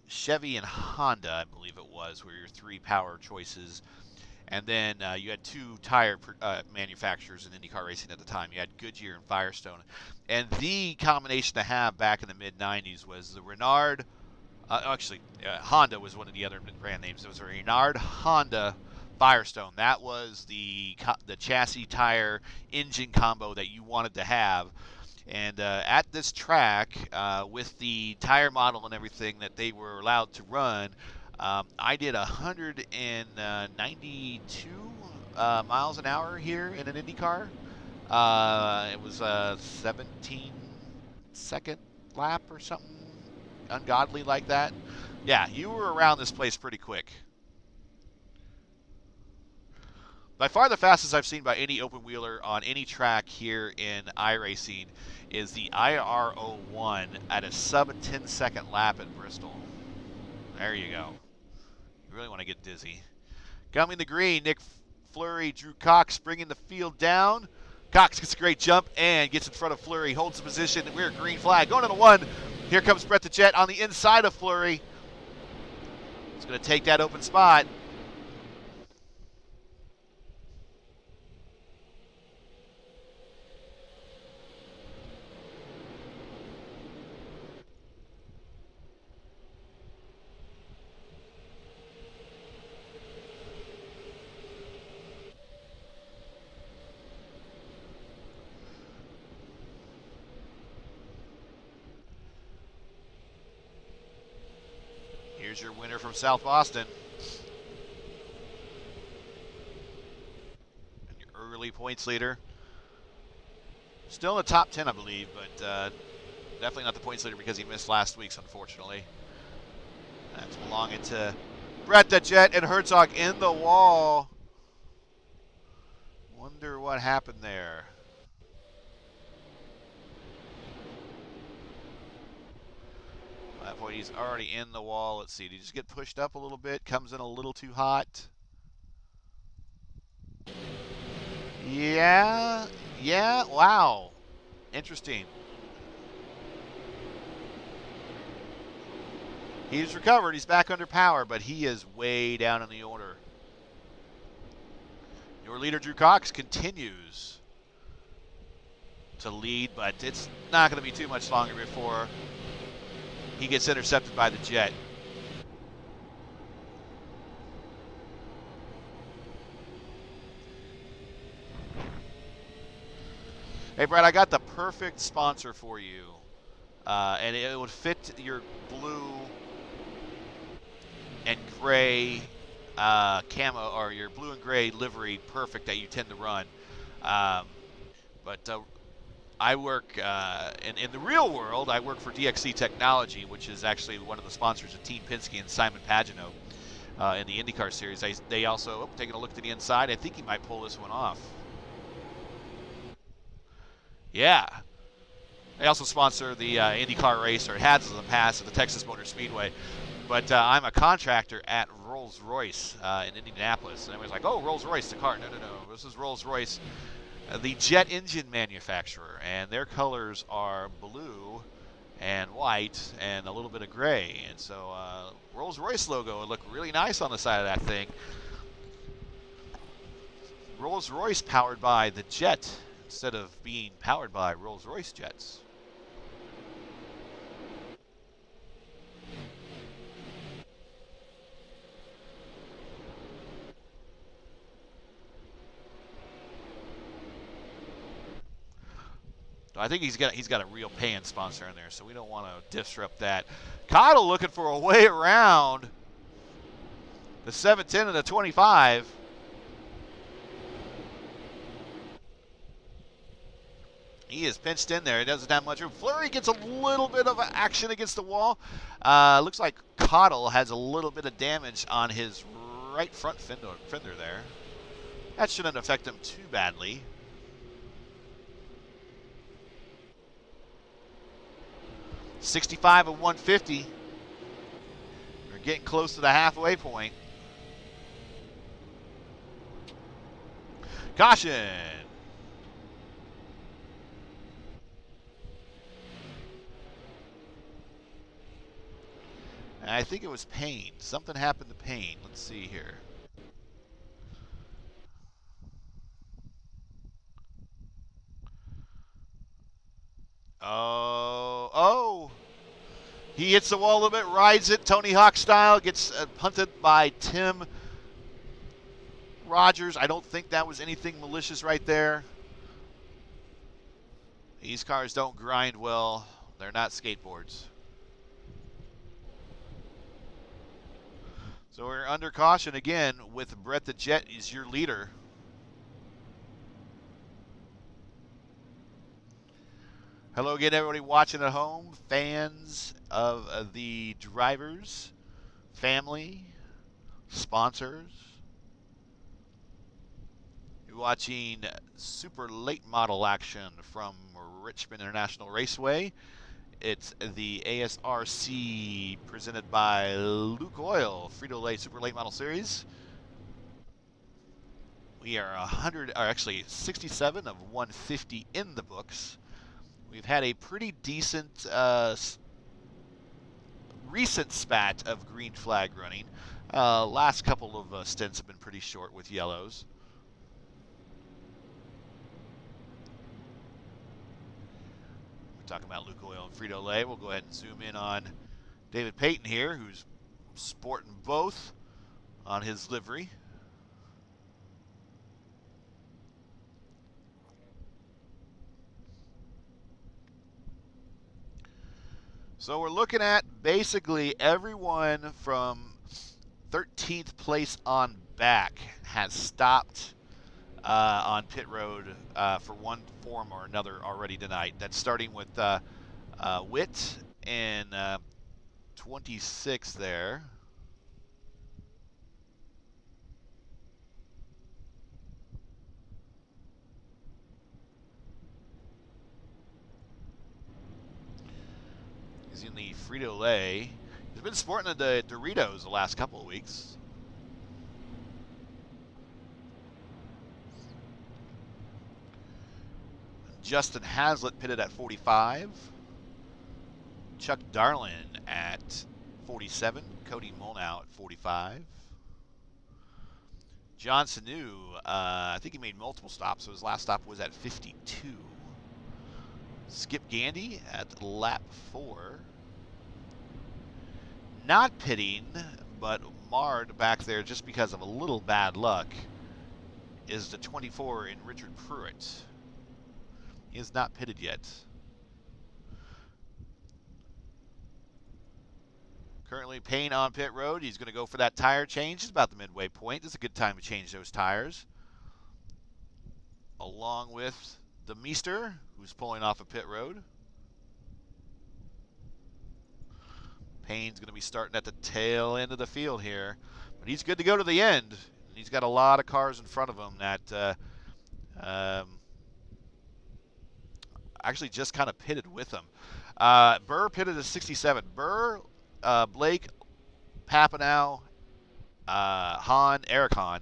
Chevy, and Honda, I believe it was, were your three power choices. And then you had two tire manufacturers in IndyCar racing at the time. You had Goodyear and Firestone. And the combination to have back in the mid-90s was the Renard. Honda was one of the other brand names. It was a Renard Honda Firestone. That was the chassis tire engine combo that you wanted to have. And at this track, with the tire model and everything that they were allowed to run, I did 192 miles an hour here in an IndyCar. It was a 17-second lap or something ungodly like that. Yeah, you were around this place pretty quick. By far the fastest I've seen by any open wheeler on any track here in iRacing is the IR01 at a sub 10-second lap at Bristol. There you go. You really want to get dizzy. Coming the green, Nick Fleury, Drew Cox bringing the field down. Cox gets a great jump and gets in front of Fleury, holds the position. We're green flag going to the one. Here comes Brett the Jet on the inside of Fleury. He's going to take that open spot. Here's your winner from South Boston. And your early points leader. Still in the top 10, I believe, but definitely not the points leader because he missed last week's, unfortunately. That's belonging to Brett the Jet and Herzog in the wall. Wonder what happened there. At that point, he's already in the wall. Let's see. Did he just get pushed up a little bit? Comes in a little too hot. Yeah. Wow. Interesting. He's recovered. He's back under power, but he is way down in the order. Your leader, Drew Cox, continues to lead, but it's not going to be too much longer before he gets intercepted by the Jet. Hey, Brad, I got the perfect sponsor for you. And it would fit your blue and gray camo, or your blue and gray livery perfect that you tend to run. But I work, in the real world, I work for DXC Technology, which is actually one of the sponsors of Team Penske and Simon Pagino. in the IndyCar series. They also, taking a look to the inside, I think he might pull this one off. Yeah. They also sponsor the IndyCar race, or had in the past, at the Texas Motor Speedway. But I'm a contractor at Rolls-Royce in Indianapolis. And everybody's like, oh, Rolls-Royce, the car. No. This is Rolls-Royce, the jet engine manufacturer. And their colors are blue and white and a little bit of gray. And so Rolls-Royce logo would look really nice on the side of that thing. Rolls-Royce powered by the jet instead of being powered by Rolls-Royce jets. I think he's got a real paying sponsor in there, so we don't want to disrupt that. Cottle looking for a way around the 710 and the 25. He is pinched in there. He doesn't have much room. Fleury gets a little bit of action against the wall. Looks like Cottle has a little bit of damage on his right front fender there. That shouldn't affect him too badly. .65 of 150. We're getting close to the halfway point. Caution. I think it was Payne. Something happened to Payne. Let's see here. Oh. He hits the wall a little bit, rides it Tony Hawk style, gets punted by Tim Rogers. I don't think that was anything malicious right there. These cars don't grind well. They're not skateboards. So we're under caution again with Brett the Jet is your leader. Hello again, everybody watching at home, fans of the drivers, family, sponsors. You're watching super late model action from Richmond International Raceway. It's the ASRC presented by Luke Oil, Frito-Lay Super Late Model Series. We are 67 of 150 in the books. We've had a pretty decent recent spat of green flag running. Last couple of stints have been pretty short with yellows. We're talking about Luke Oil and Frito-Lay. We'll go ahead and zoom in on David Payton here, who's sporting both on his livery. So we're looking at basically everyone from 13th place on back has stopped on pit road for one form or another already tonight. That's starting with Witt in 26 there. He's in the Frito-Lay. He's been sporting the Doritos the last couple of weeks. Justin Hazlitt pitted at 45. Chuck Darlin at 47. Cody Molnau at 45. John Sanu, I think he made multiple stops, so his last stop was at 52. Skip Gandy at lap 4. Not pitting, but marred back there just because of a little bad luck, is the 24 in Richard Pruitt. He is not pitted yet. Currently Payne on pit road. He's going to go for that tire change. It's about the midway point. This is a good time to change those tires. Along with the Meester, who's pulling off a pit road. Payne's going to be starting at the tail end of the field here. But he's good to go to the end. He's got a lot of cars in front of him that actually just kind of pitted with him. Burr pitted at 67. Burr, Blake, Papanow, Eric Hahn,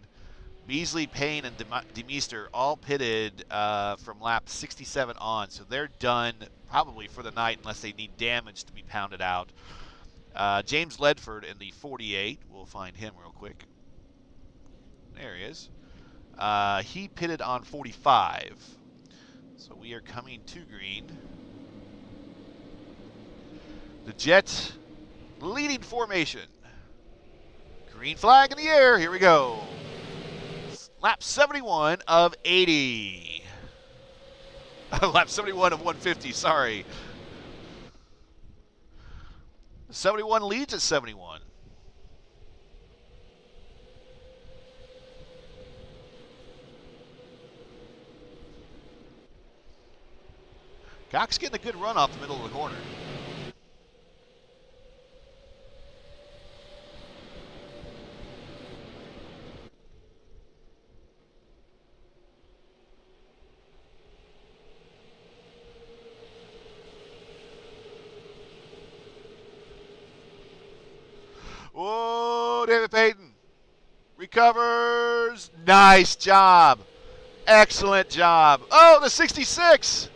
Beasley, Payne, and Demeester all pitted from lap 67 on. So they're done probably for the night unless they need damage to be pounded out. James Ledford in the 48. We'll find him real quick. There he is. He pitted on 45. So we are coming to green. The Jets leading formation. Green flag in the air. Here we go. Lap 71 of 80. Lap 71 of 150, sorry. 71 leads at 71. Cox getting a good run off the middle of the corner. Whoa, David Payton recovers. Nice job. Excellent job. Oh, the 66.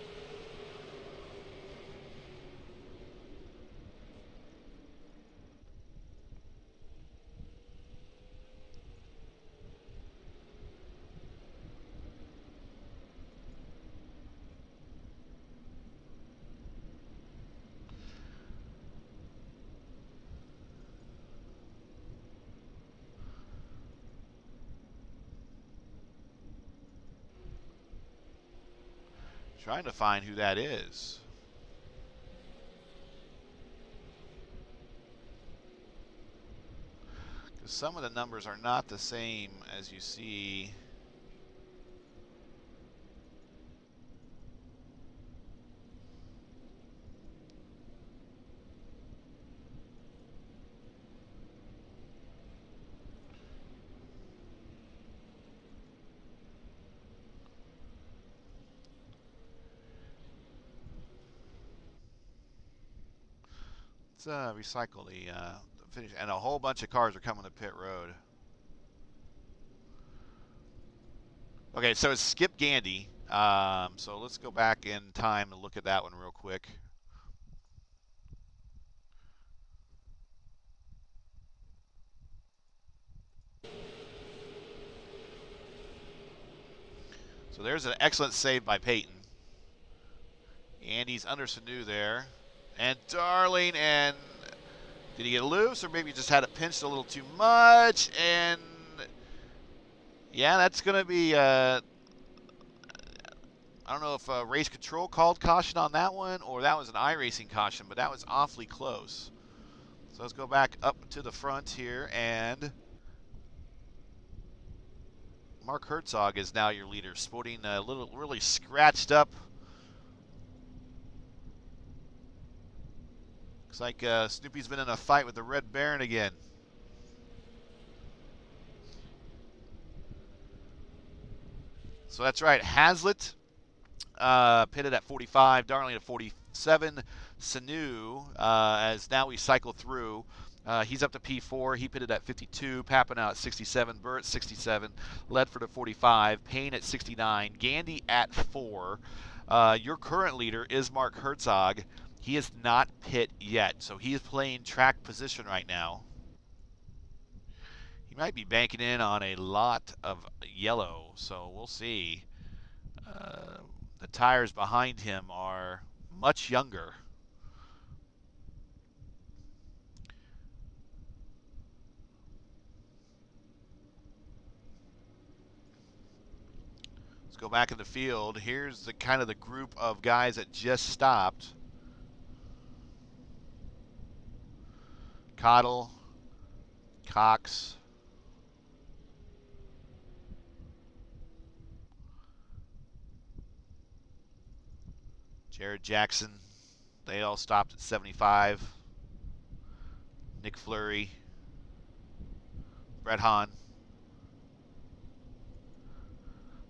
Trying to find who that is. Because some of the numbers are not the same as you see. Let's recycle the finish. And a whole bunch of cars are coming to pit road. Okay, so it's Skip Gandy. So let's go back in time and look at that one real quick. So there's an excellent save by Peyton. Andy's under Sanu there. And Darling, and did he get loose or maybe just had it pinched a little too much? And yeah, that's going to be, I don't know if race control called caution on that one or that was an iRacing caution, but that was awfully close. So let's go back up to the front here, and Mark Herzog is now your leader, sporting a little really scratched up. Looks like Snoopy's been in a fight with the Red Baron again. So that's right, Hazlitt pitted at 45, Darling at 47, Sanu, as now we cycle through. He's up to P4. He pitted at 52. Papanow at 67. Burr at 67. Ledford at 45. Payne at 69. Gandy at 4. Your current leader is Mark Herzog. He is not pit yet, so he is playing track position right now. He might be banking in on a lot of yellow, so we'll see. The tires behind him are much younger. Let's go back in the field. Here's the kind of the group of guys that just stopped. Cottle, Cox, Jared Jackson. They all stopped at 75. Nick Fleury, Brett Hahn.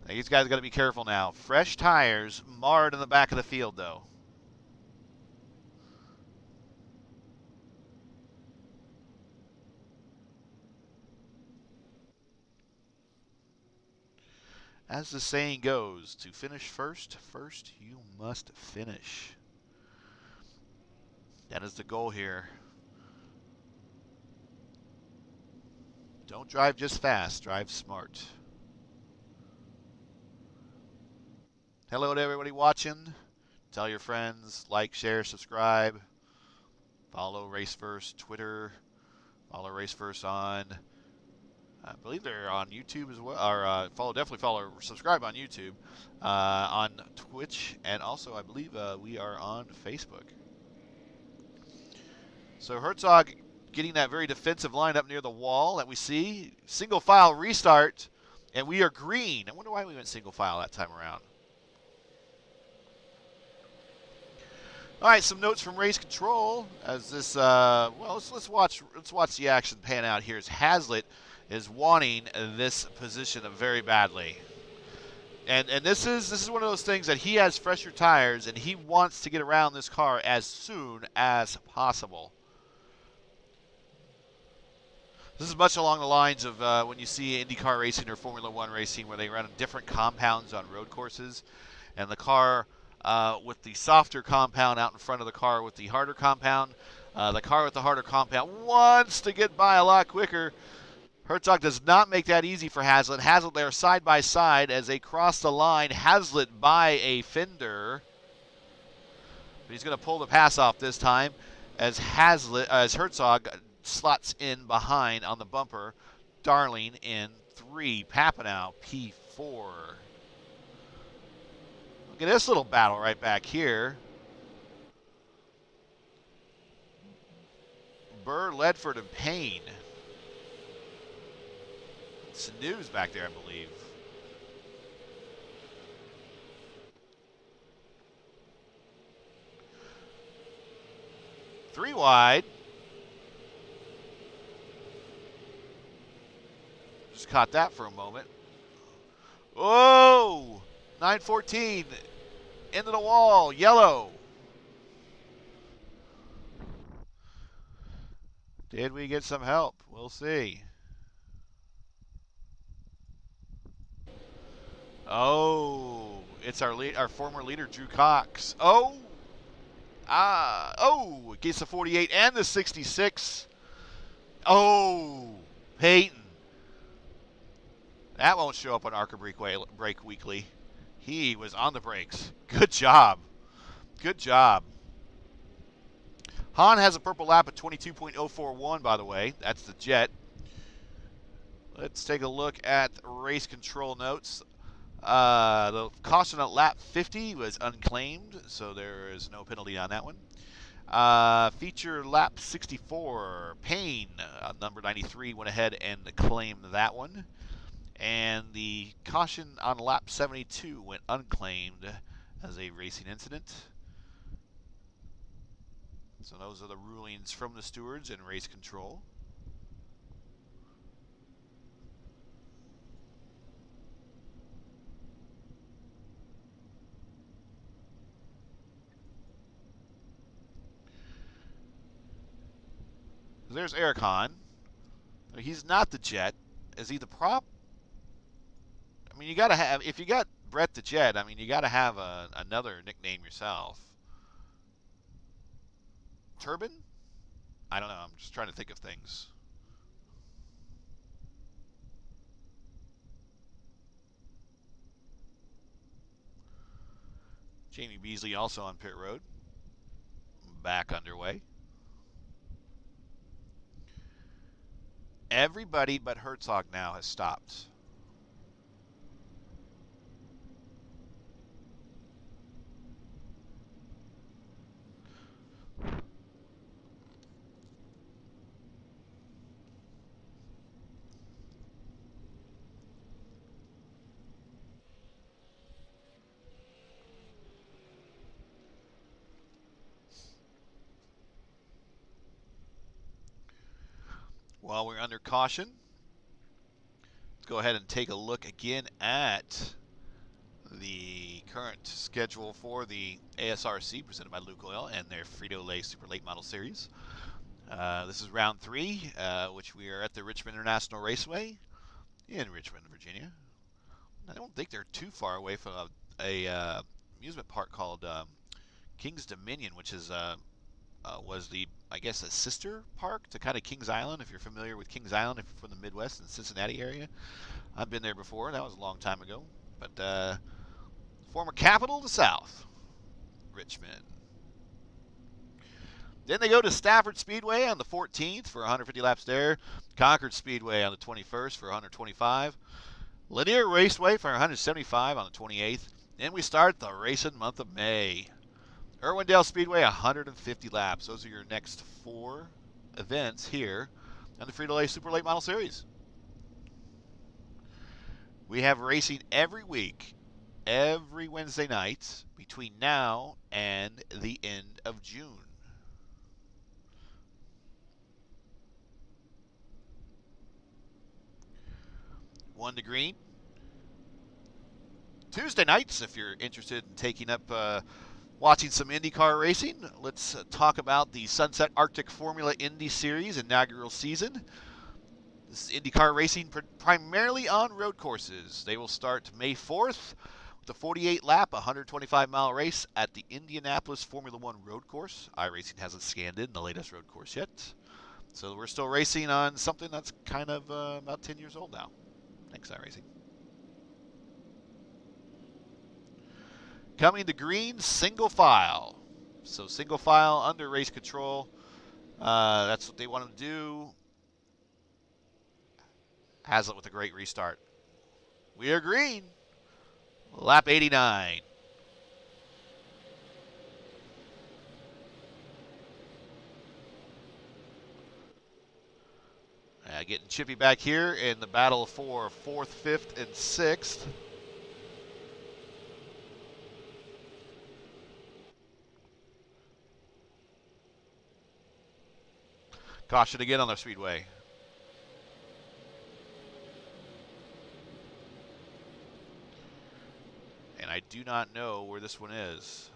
Now, these guys got to be careful now. Fresh tires marred in the back of the field, though. As the saying goes, to finish first, first you must finish. That is the goal here. Don't drive just fast, drive smart. Hello to everybody watching. Tell your friends, like, share, subscribe. Follow Raceverse Twitter. Follow Raceverse on, I believe they're on YouTube as well. Or definitely follow, subscribe on YouTube, on Twitch, and also I believe we are on Facebook. So Herzog getting that very defensive line up near the wall that we see. Single file restart, and we are green. I wonder why we went single file that time around. All right, some notes from race control as this. Well, let's watch the action pan out here. As Hazlitt is wanting this position very badly, and this is one of those things that he has fresher tires and he wants to get around this car as soon as possible. This is much along the lines of when you see IndyCar racing or Formula One racing, where they run different compounds on road courses, and the car with the softer compound out in front of the car with the harder compound. The car with the harder compound wants to get by a lot quicker. Herzog does not make that easy for Hazlitt. Hazlitt there side by side as they cross the line. Hazlitt by a fender. But he's going to pull the pass off this time as Herzog slots in behind on the bumper. Darling in 3. Papanow P4. Look at this little battle right back here. Burr, Ledford, and Payne. It's news back there, I believe. Three wide. Just caught that for a moment. Oh! 914 into the wall, yellow. Did we get some help? We'll see. Oh, it's our former leader, Drew Cox. Oh, gets the 48 and the 66. Oh, Peyton. That won't show up on ARCA Brake Weekly. He was on the brakes. Good job. Good job. Hahn has a purple lap at 22.041, by the way. That's the Jet. Let's take a look at race control notes. The caution at lap 50 was unclaimed, so there is no penalty on that one. Feature lap 64. Payne, number 93, went ahead and claimed that one. And the caution on lap 72 went unclaimed as a racing incident. So those are the rulings from the stewards in race control. There's Eric Hahn. He's not the Jet. Is he the prop? I mean, you got to have, if you got Brett the Jet, I mean, you got to have another nickname yourself. Turbine? I don't know. I'm just trying to think of things. Jamie Beasley also on pit road. Back underway. Everybody but Herzog now has stopped. While we're under caution, go ahead and take a look again at the current schedule for the ASRC presented by Luke Oil and their Frito-Lay Super Late Model Series. This is round 3, which we are at the Richmond International Raceway in Richmond, Virginia. I don't think they're too far away from a amusement park called King's Dominion, which is was the, I guess, a sister park to kind of Kings Island. If you're familiar with Kings Island, if you're from the Midwest and Cincinnati area, I've been there before. That was a long time ago. But former capital of the South, Richmond. Then they go to Stafford Speedway on the 14th for 150 laps there. Concord Speedway on the 21st for 125. Lanier Raceway for 175 on the 28th. Then we start the racing month of May. Irwindale Speedway, 150 laps. Those are your next 4 events here on the Frito-Lay Super Late Model Series. We have racing every week, every Wednesday night between now and the end of June. One to green. Tuesday nights, if you're interested in taking up watching some IndyCar racing, let's talk about the Sunset Arctic Formula Indy Series inaugural season. This is IndyCar racing primarily on road courses. They will start May 4th with a 48-lap, 125-mile race at the Indianapolis Formula One road course. iRacing hasn't scanned in the latest road course yet. So we're still racing on something that's kind of about 10 years old now. Thanks, iRacing. Coming to green, single file. So single file under race control. That's what they want to do. Has it with a great restart. We are green. Lap 89. Getting chippy back here in the battle for 4th, 5th, and 6th. Caution again on the speedway. And I do not know where this one is.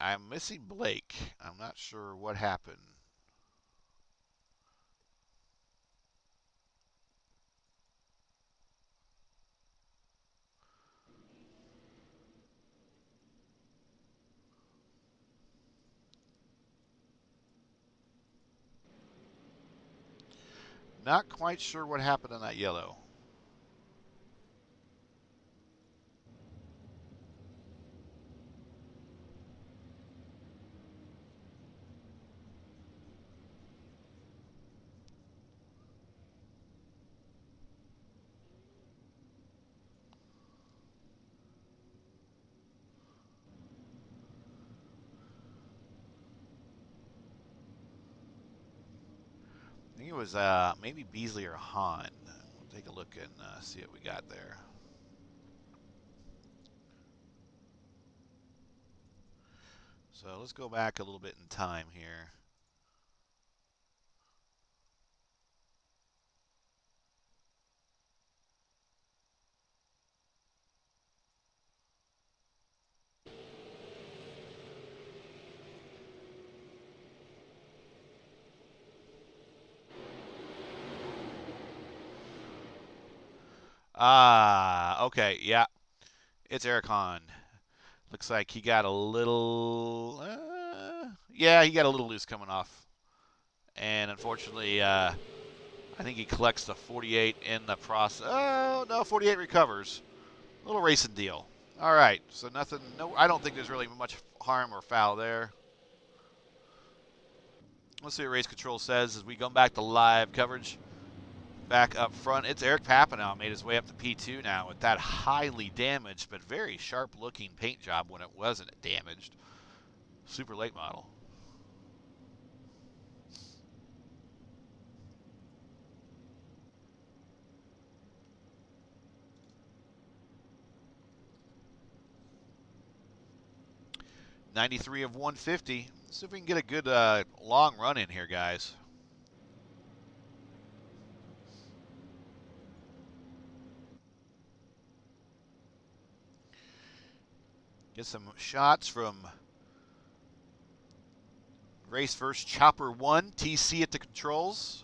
I'm missing Blake. I'm not sure what happened. Not quite sure what happened on that yellow. I think it was maybe Beasley or Hahn. We'll take a look and see what we got there. So let's go back a little bit in time here. Okay, yeah. It's Eric Hahn. Looks like he got a little... yeah, he got a little loose coming off. And unfortunately, I think he collects the 48 in the process. Oh, no, 48 recovers. A little racing deal. All right, so nothing... No, I don't think there's really much harm or foul there. Let's see what race control says as we go back to live coverage. back up front. It's Eric Papanow made his way up to P2 now with that highly damaged but very sharp-looking paint job when it wasn't damaged. Super late model. .93 of 150. Let's see if we can get a good long run in here, guys. Get some shots from race first Chopper 1, TC at the controls.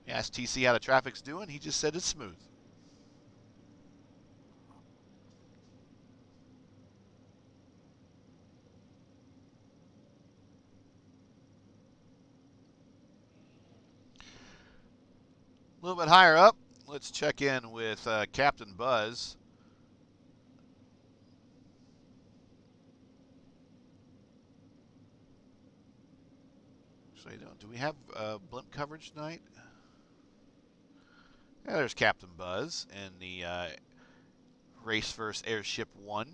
Asked TC how the traffic's doing. He just said it's smooth. A little bit higher up, let's check in with Captain Buzz. Actually, do we have blimp coverage tonight? Yeah, there's Captain Buzz in the Race First Airship 1.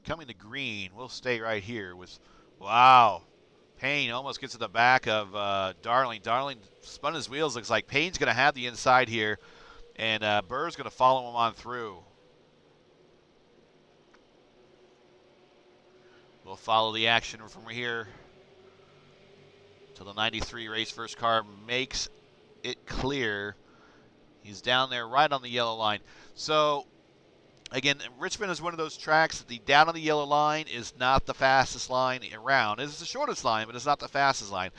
Coming to green, we'll stay right here with, wow, Payne almost gets to the back of Darling. Darling spun his wheels, looks like Payne's going to have the inside here, and Burr's going to follow him on through. We'll follow the action from here till the 93 race first car makes it clear. He's down there right on the yellow line. So, again, Richmond is one of those tracks that the down on the yellow line is not the fastest line around. It's the shortest line, but it's not the fastest line.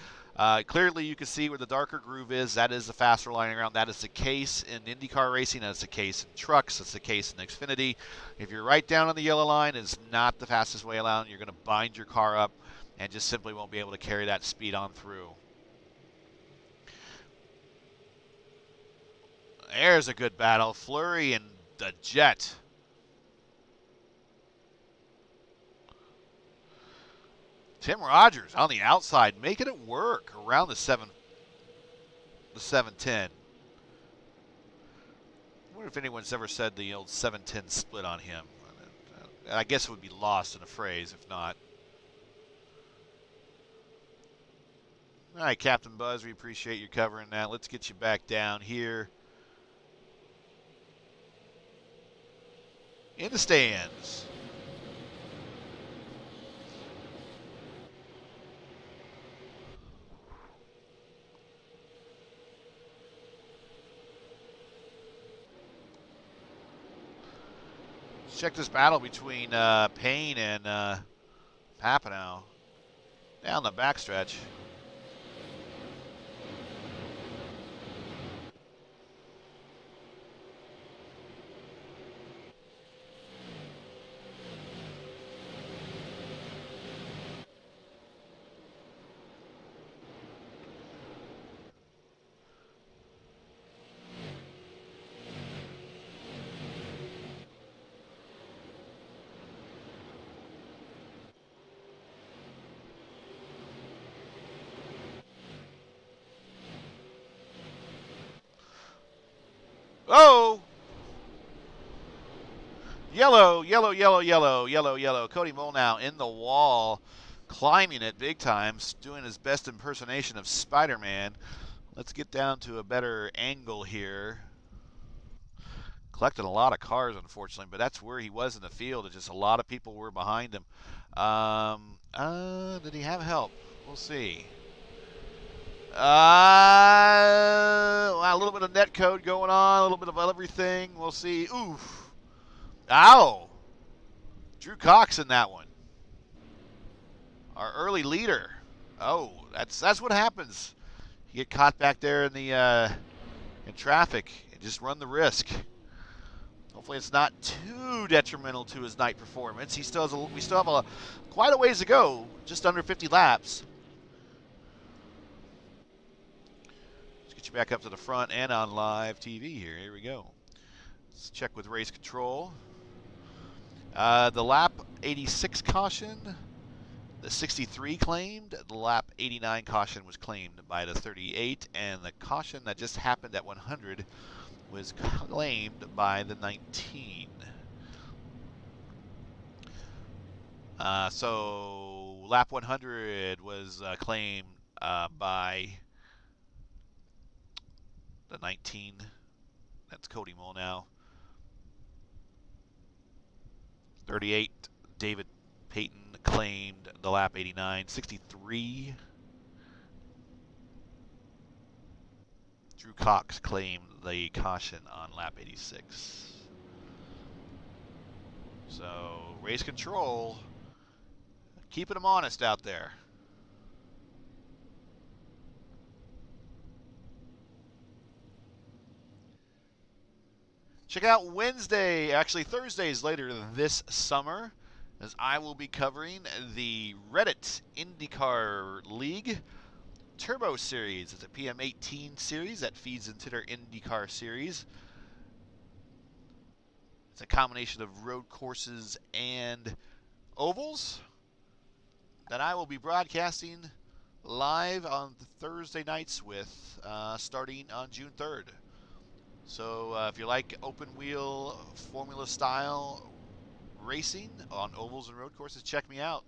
Clearly, you can see where the darker groove is. That is the faster line around. That is the case in IndyCar racing. That's the case in trucks. That's the case in Xfinity. If you're right down on the yellow line, it's not the fastest way around. You're going to bind your car up and just simply won't be able to carry that speed on through. There's a good battle. Fleury and the Jet. Tim Rogers on the outside, making it work around the 710. I wonder if anyone's ever said the old 710 split on him. I guess it would be lost in a phrase, if not. All right, Captain Buzz, we appreciate you covering that. Let's get you back down here in the stands. Check this battle between Payne and Papanow down the backstretch. Oh! Yellow, yellow, yellow, yellow, yellow, yellow. Cody Molnow in the wall, climbing it big time, doing his best impersonation of Spider-Man. Let's get down to a better angle here. Collected a lot of cars, unfortunately, but that's where he was in the field. It's just a lot of people were behind him. Did he have help? We'll see. A little bit of net code going on, a little bit of everything. We'll see. Oof. Ow. Drew Cox in that one. Our early leader. Oh, that's what happens. You get caught back there in the in traffic and just run the risk. Hopefully it's not too detrimental to his night performance. We still have quite a ways to go, just under 50 laps. Let's get you back up to the front and on live TV here. Here we go. Let's check with race control. The lap 86 caution, the 63 claimed. The lap 89 caution was claimed by the 38, and the caution that just happened at 100 was claimed by the 19. So lap 100 was claimed by the 19. That's Cody Molnow. 38, David Payton claimed the lap 89. 63, Drew Cox claimed the caution on lap 86. So race control, keeping them honest out there. Check out Wednesday, actually Thursdays later this summer, as I will be covering the Reddit IndyCar League Turbo Series. It's a PM18 series that feeds into their IndyCar series. It's a combination of road courses and ovals that I will be broadcasting live on Thursday nights with, starting on June 3rd. So if you like open wheel formula style racing on ovals and road courses, check me out.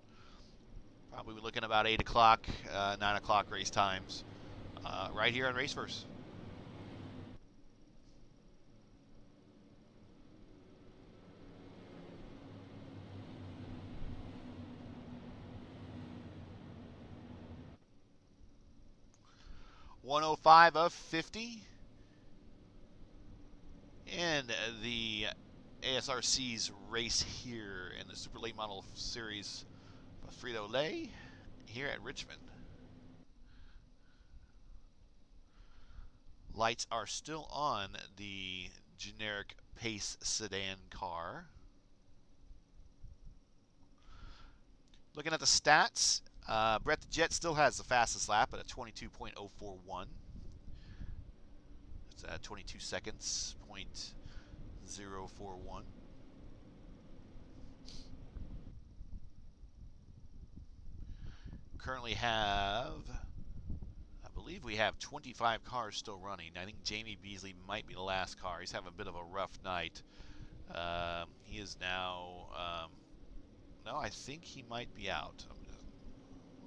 Probably looking about 8 o'clock, 9 o'clock race times right here on Raceverse. .105 of 50. And the ASRC's race here in the Super Late Model Series Frito-Lay here at Richmond. Lights are still on the generic Pace sedan car. Looking at the stats, Brett the Jet still has the fastest lap at a 22.041. It's 22 seconds, .041. Currently have, I believe we have 25 cars still running. I think Jamie Beasley might be the last car. He's having a bit of a rough night. He is now, no, I think he might be out.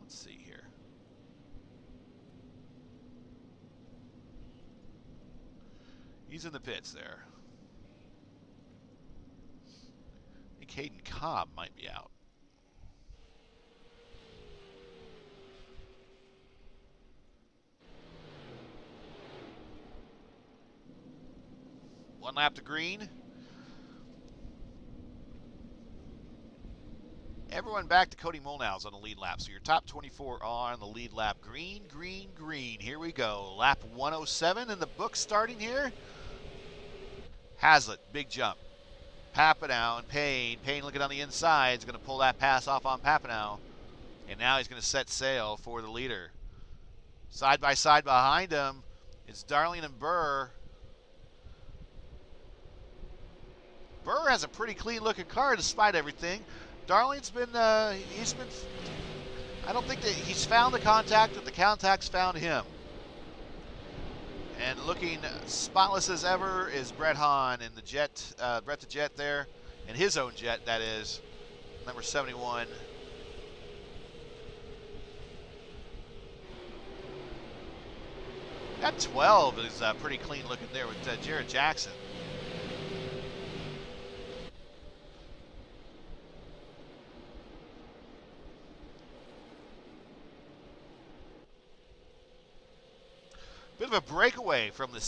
Let's see here. He's in the pits there. I think Hayden Cobb might be out. One lap to green. Everyone back to Cody Molnau's on the lead lap. So your top 24 are on the lead lap. Green, green, green. Here we go. Lap 107 in the book starting here. Hazlitt, big jump. Papanow and Payne. Payne looking on the inside is going to pull that pass off on Papanow. And now he's going to set sail for the leader. Side by side behind him, it's Darling and Burr. Burr has a pretty clean looking car despite everything. Darling's been, I don't think that he's found the contact, but the contact's found him. And looking spotless as ever is Brett Hahn in the jet, Brett the Jet there, in his own jet, that is, number 71. That 12 is pretty clean looking there with Jared Jackson. Bit of a breakaway from the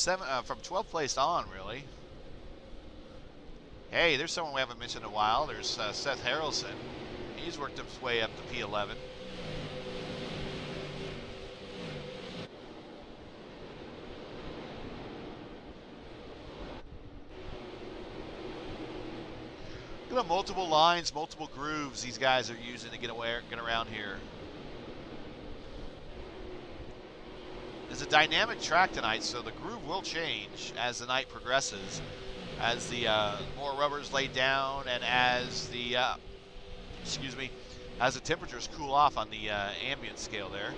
from 12th place on, really. Hey, there's someone we haven't mentioned in a while. There's Seth Harrelson. He's worked his way up to P11. Look at the multiple lines, multiple grooves these guys are using to get around here. It's a dynamic track tonight, so the groove will change as the night progresses. as the more rubber's laid down and as the as the temperatures cool off on the ambient scale there.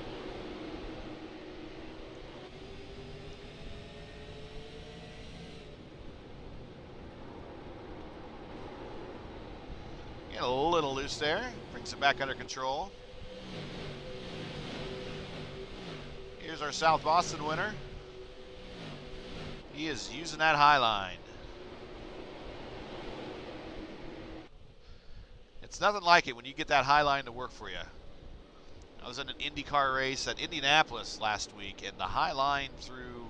Get a little loose there, brings it back under control. Here's our South Boston winner. He is using that high line. It's nothing like it when you get that high line to work for you. I was in an IndyCar race at Indianapolis last week, and the high line through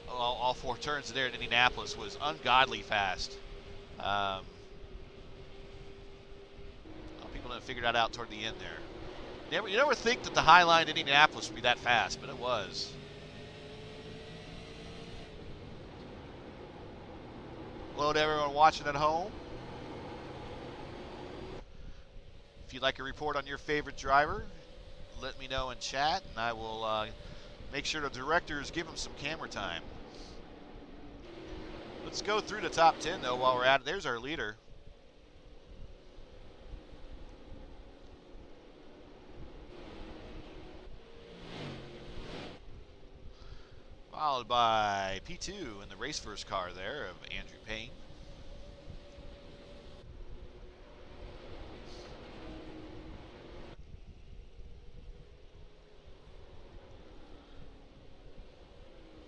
all 4 turns there at Indianapolis was ungodly fast. People didn't figure that out toward the end there. You never think that the high line in Indianapolis would be that fast, but it was. Hello to everyone watching at home. If you'd like a report on your favorite driver, let me know in chat, and I will make sure the directors give them some camera time. Let's go through the top 10, though, while we're at it. There's our leader. Followed by P2 in the race first car there of Andrew Payne.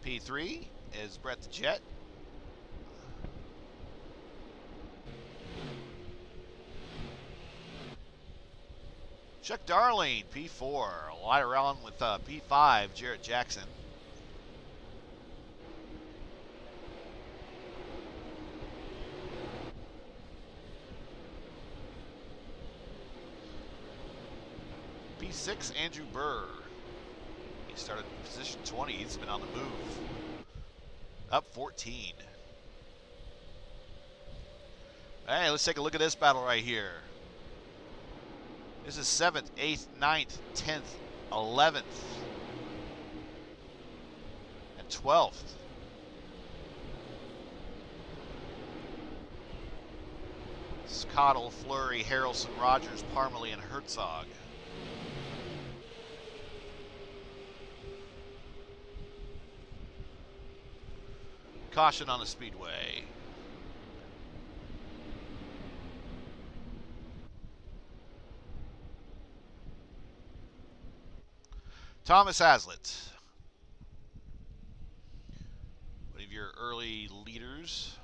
P3 is Brett the Jet. Chuck Darling, P4. A lot around with P5, Jarrett Jackson. P6, Andrew Burr. He started in position 20. He's been on the move. Up 14. Hey, let's take a look at this battle right here. This is 7th, 8th, 9th, 10th, 11th, and 12th. Cottle, Fleury, Harrelson, Rogers, Parmalee, and Herzog. Caution on the speedway. Thomas Hazlitt, one of your early leaders.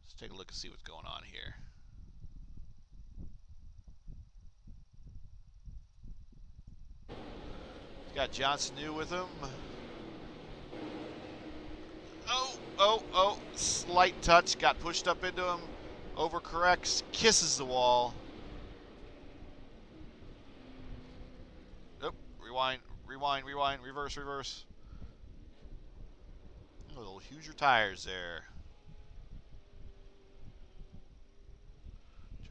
Let's take a look and see what's going on here. Got Johnson New with him. Oh, slight touch, got pushed up into him, overcorrects, kisses the wall. Nope, rewind, reverse. A little huger tires there.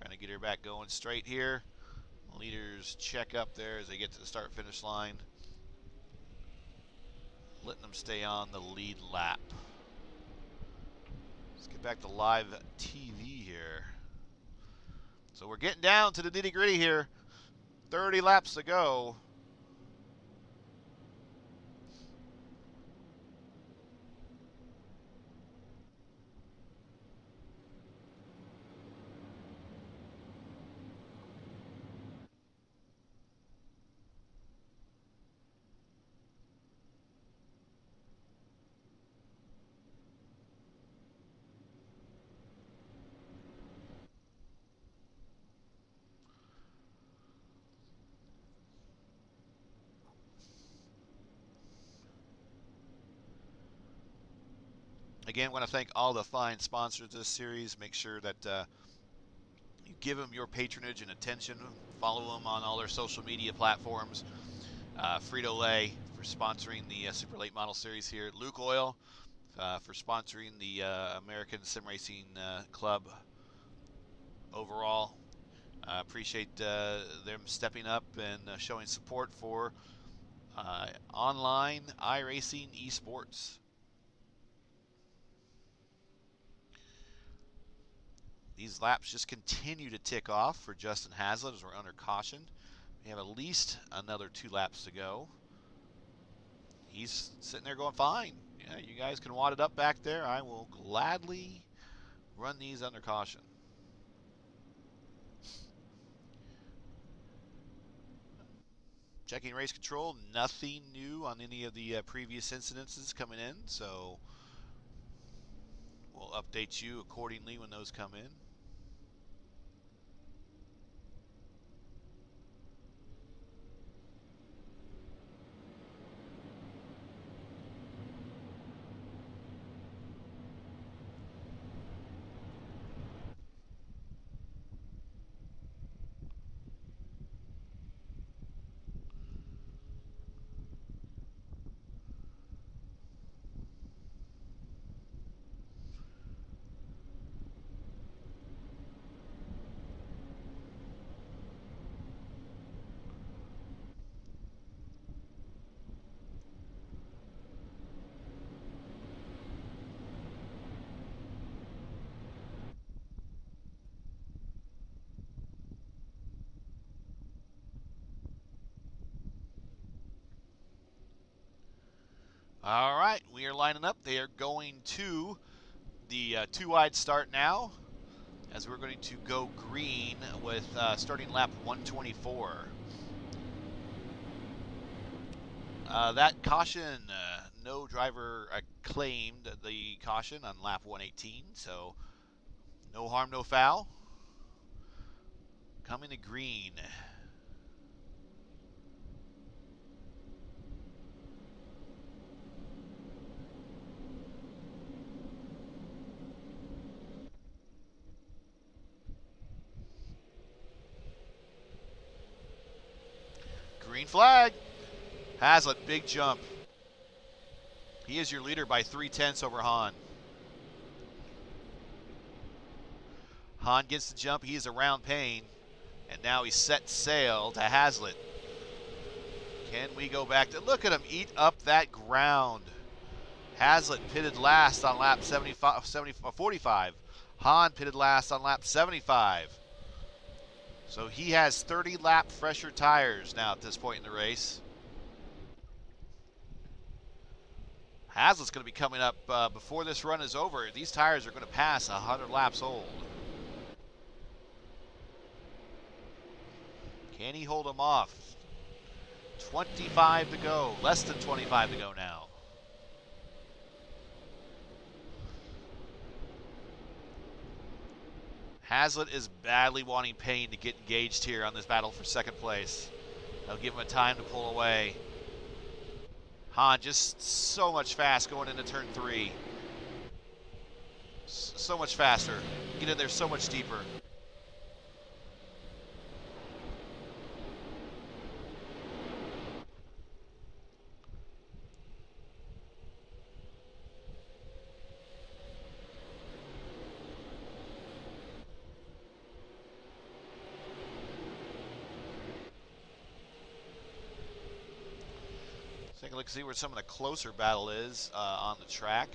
Trying to get her back going straight here. Leaders check up there as they get to the start-finish line. Letting them stay on the lead lap. Let's get back to live TV here. So we're getting down to the nitty-gritty here. 30 laps to go. Again, I want to thank all the fine sponsors of this series. Make sure that you give them your patronage and attention. Follow them on all their social media platforms. Frito-Lay for sponsoring the Super Late Model Series here. Luke Oil for sponsoring the American Sim Racing Club overall. Appreciate them stepping up and showing support for online iRacing eSports. These laps just continue to tick off for Justin Hazlitt as we're under caution. We have at least another 2 laps to go. He's sitting there going, fine. Yeah, you guys can wad it up back there. I will gladly run these under caution. Checking race control, nothing new on any of the previous incidences coming in, so we'll update you accordingly when those come in. All right, we are lining up. They are going to the 2-wide start now, as we're going to go green with starting lap 124. That caution, no driver claimed the caution on lap 118, so no harm, no foul. Coming to green. Green flag. Hazlitt, big jump. He is your leader by 3/10 over Hahn. Hahn gets the jump. He is around Payne. And now he's set sail to Hazlitt. Can we go back to... Look at him eat up that ground. Hazlitt pitted last on lap 45. Hahn pitted last on lap 75. So he has 30 lap fresher tires now at this point in the race. Hazlitt's going to be coming up before this run is over. These tires are going to pass 100 laps old. Can he hold them off? 25 to go. Less than 25 to go now. Hazlitt is badly wanting Payne to get engaged here on this battle for second place. They'll give him a time to pull away. Hahn just so much fast going into turn 3. So much faster. Get in there so much deeper. Take a look, see where some of the closer battle is on the track.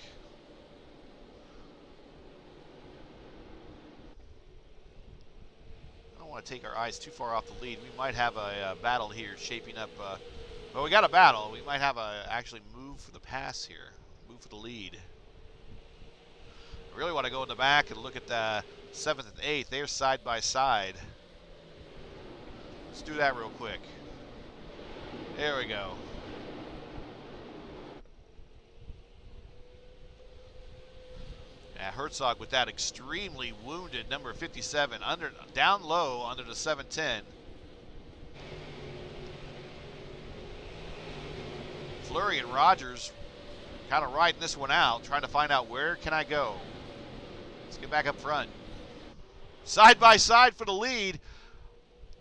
I don't want to take our eyes too far off the lead. We might have a battle here shaping up. Well, we got a battle. We might have a actually move for the pass here, move for the lead. I really want to go in the back and look at the 7th and 8th. They're side by side. Let's do that real quick. There we go. Herzog with that extremely wounded number 57 down low under the 710. Fleury and Rogers kind of riding this one out, trying to find out where can I go. Let's get back up front. Side by side for the lead.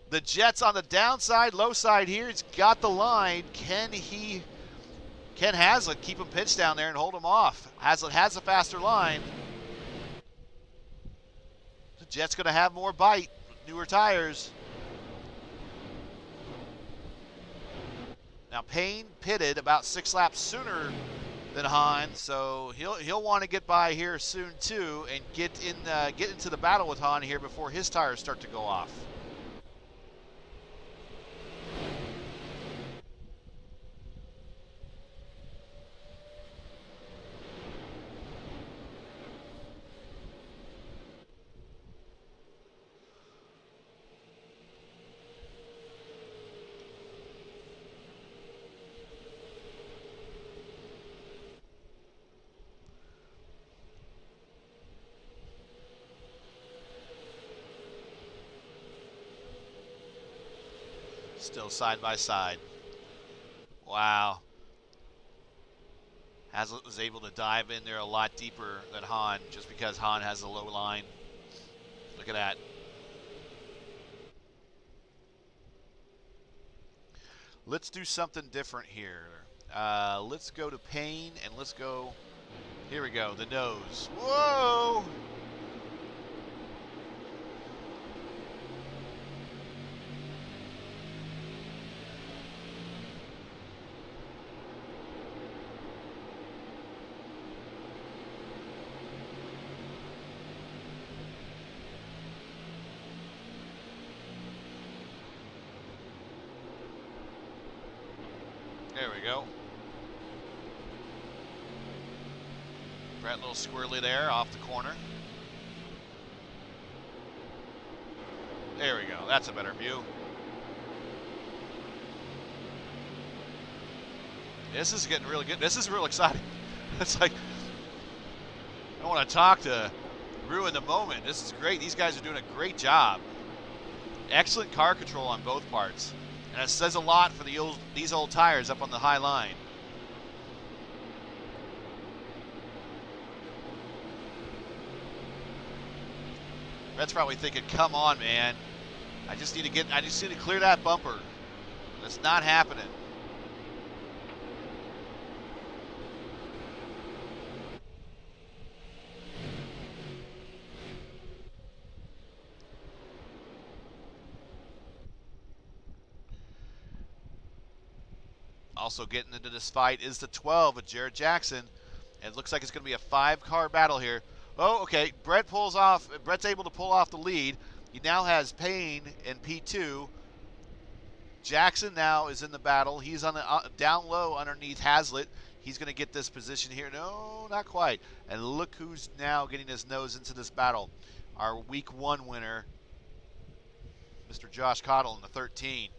The Jets on the downside, low side here. He's got the line. Can Hazlitt keep him pitched down there and hold him off? Hazlitt has a faster line. The Jets going to have more bite with newer tires. Now Payne pitted about 6 laps sooner than Han, so he'll want to get by here soon too, and get into the battle with Han here before his tires start to go off. Still side by side. Wow. Hazlitt was able to dive in there a lot deeper than Han just because Han has a low line. Look at that. Let's do something different here. Let's go to Payne and let's go. Here we go. The nose. Whoa! There we go. Brett, a little squirrely there off the corner. There we go. That's a better view. This is getting really good. This is real exciting. It's like, I want to talk to ruin the moment. This is great. These guys are doing a great job. Excellent car control on both parts. And it says a lot for these old tires up on the high line. Brett's probably thinking, come on, man. I just need to clear that bumper. That's not happening. Also getting into this fight is the 12 with Jared Jackson. And it looks like it's going to be a 5-car battle here. Oh, okay. Brett's able to pull off the lead. He now has Payne in P2. Jackson now is in the battle. He's on the down low underneath Hazlitt. He's going to get this position here. No, not quite. And look who's now getting his nose into this battle. Our week 1 winner, Mr. Josh Cottle in the 13.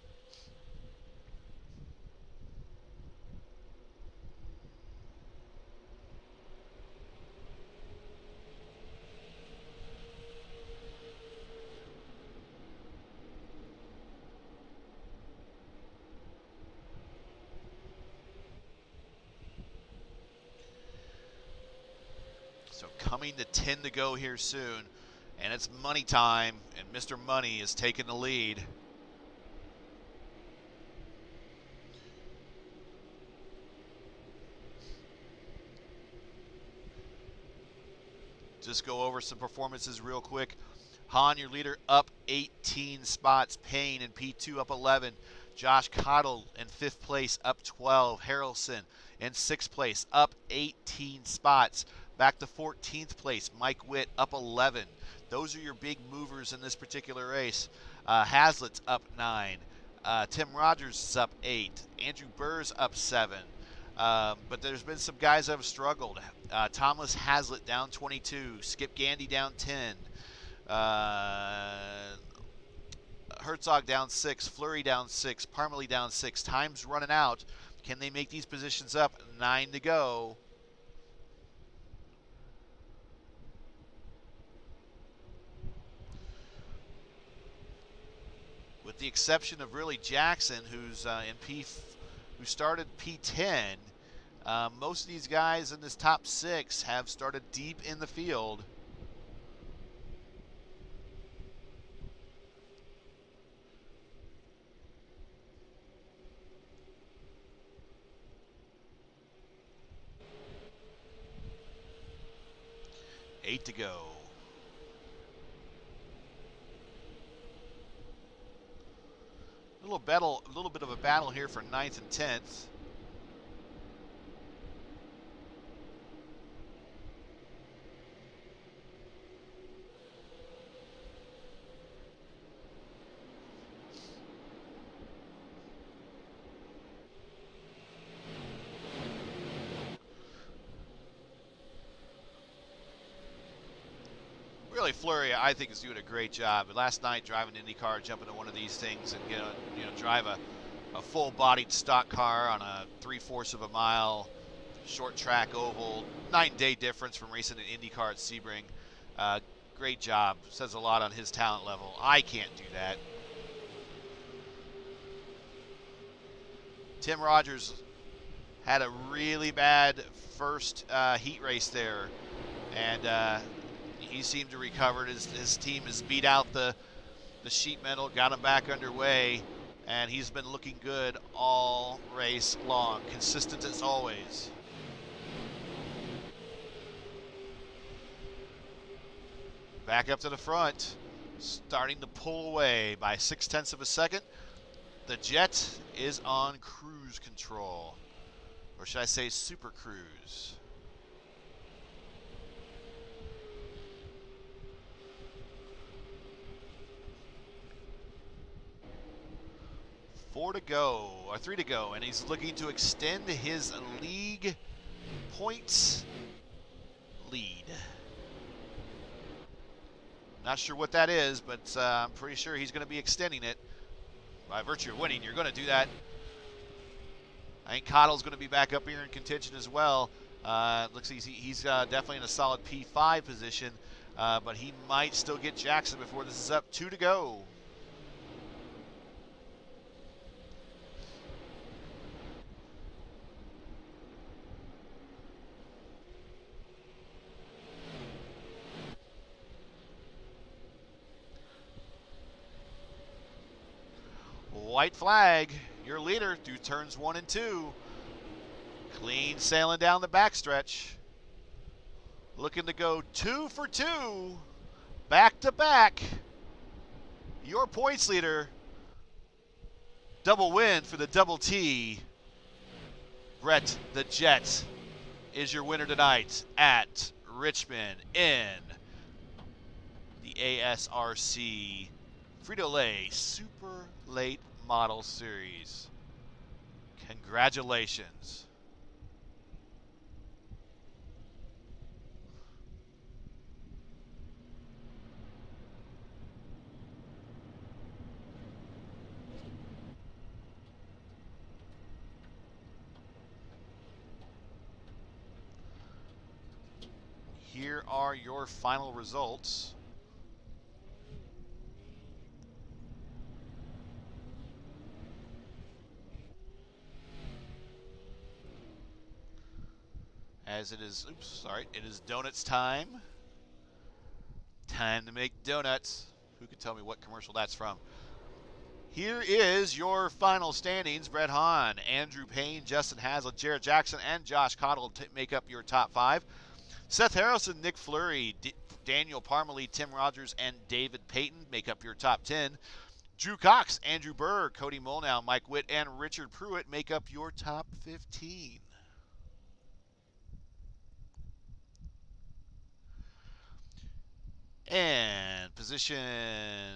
So coming to 10 to go here soon, and it's money time, and Mr. Money is taking the lead. Just go over some performances real quick. Han, your leader, up 18 spots. Payne in P2 up 11. Josh Cottle in 5th place, up 12. Harrelson in 6th place, up 18 spots. Back to 14th place, Mike Witt up 11. Those are your big movers in this particular race. Hazlitt's up 9. Tim Rogers is up 8. Andrew Burr's up 7. But there's been some guys that have struggled. Thomas Hazlitt down 22. Skip Gandy down 10. Herzog down 6. Fleury down 6. Parmalee down 6. Time's running out. Can they make these positions up? 9 to go. With the exception of really Jackson, who's who started P10, most of these guys in this top 6 have started deep in the field. Eight to go. A little bit of a battle here for 9th and 10th. Charlie Fleury, I think, is doing a great job. Last night, driving an IndyCar, jumping into one of these things, and drive a full-bodied stock car on a 3/4 of a mile short track oval. 9-day difference from racing an IndyCar at Sebring. Great job. Says a lot on his talent level. I can't do that. Tim Rogers had a really bad first heat race there, and he seemed to recover. His team has beat out the sheet metal, got him back underway, and he's been looking good all race long. Consistent as always. Back up to the front, starting to pull away by 0.6 of a second. The Jet is on cruise control, or should I say super cruise. Three to go, and he's looking to extend his league points lead. Not sure what that is, but I'm pretty sure he's going to be extending it. By virtue of winning, you're going to do that. I think Cottle's going to be back up here in contention as well. Looks like he's definitely in a solid P5 position, but he might still get Jackson before this is up. 2 to go. White flag, your leader through turns 1 and 2. Clean sailing down the backstretch. Looking to go 2 for 2, back to back. Your points leader, double win for the double T. Brett the Jet is your winner tonight at Richmond in the ASRC Frito-Lay Super Late Model Series. Congratulations. Here are your final results. As it is, it is donuts time. Time to make donuts. Who can tell me what commercial that's from? Here is your final standings. Brett Hahn, Andrew Payne, Justin Hazlitt, Jared Jackson, and Josh Cottle make up your top 5. Seth Harrelson, Nick Fleury, Daniel Parmalee, Tim Rogers, and David Payton make up your top 10. Drew Cox, Andrew Burr, Cody Molnow, Mike Witt, and Richard Pruitt make up your top 15. And position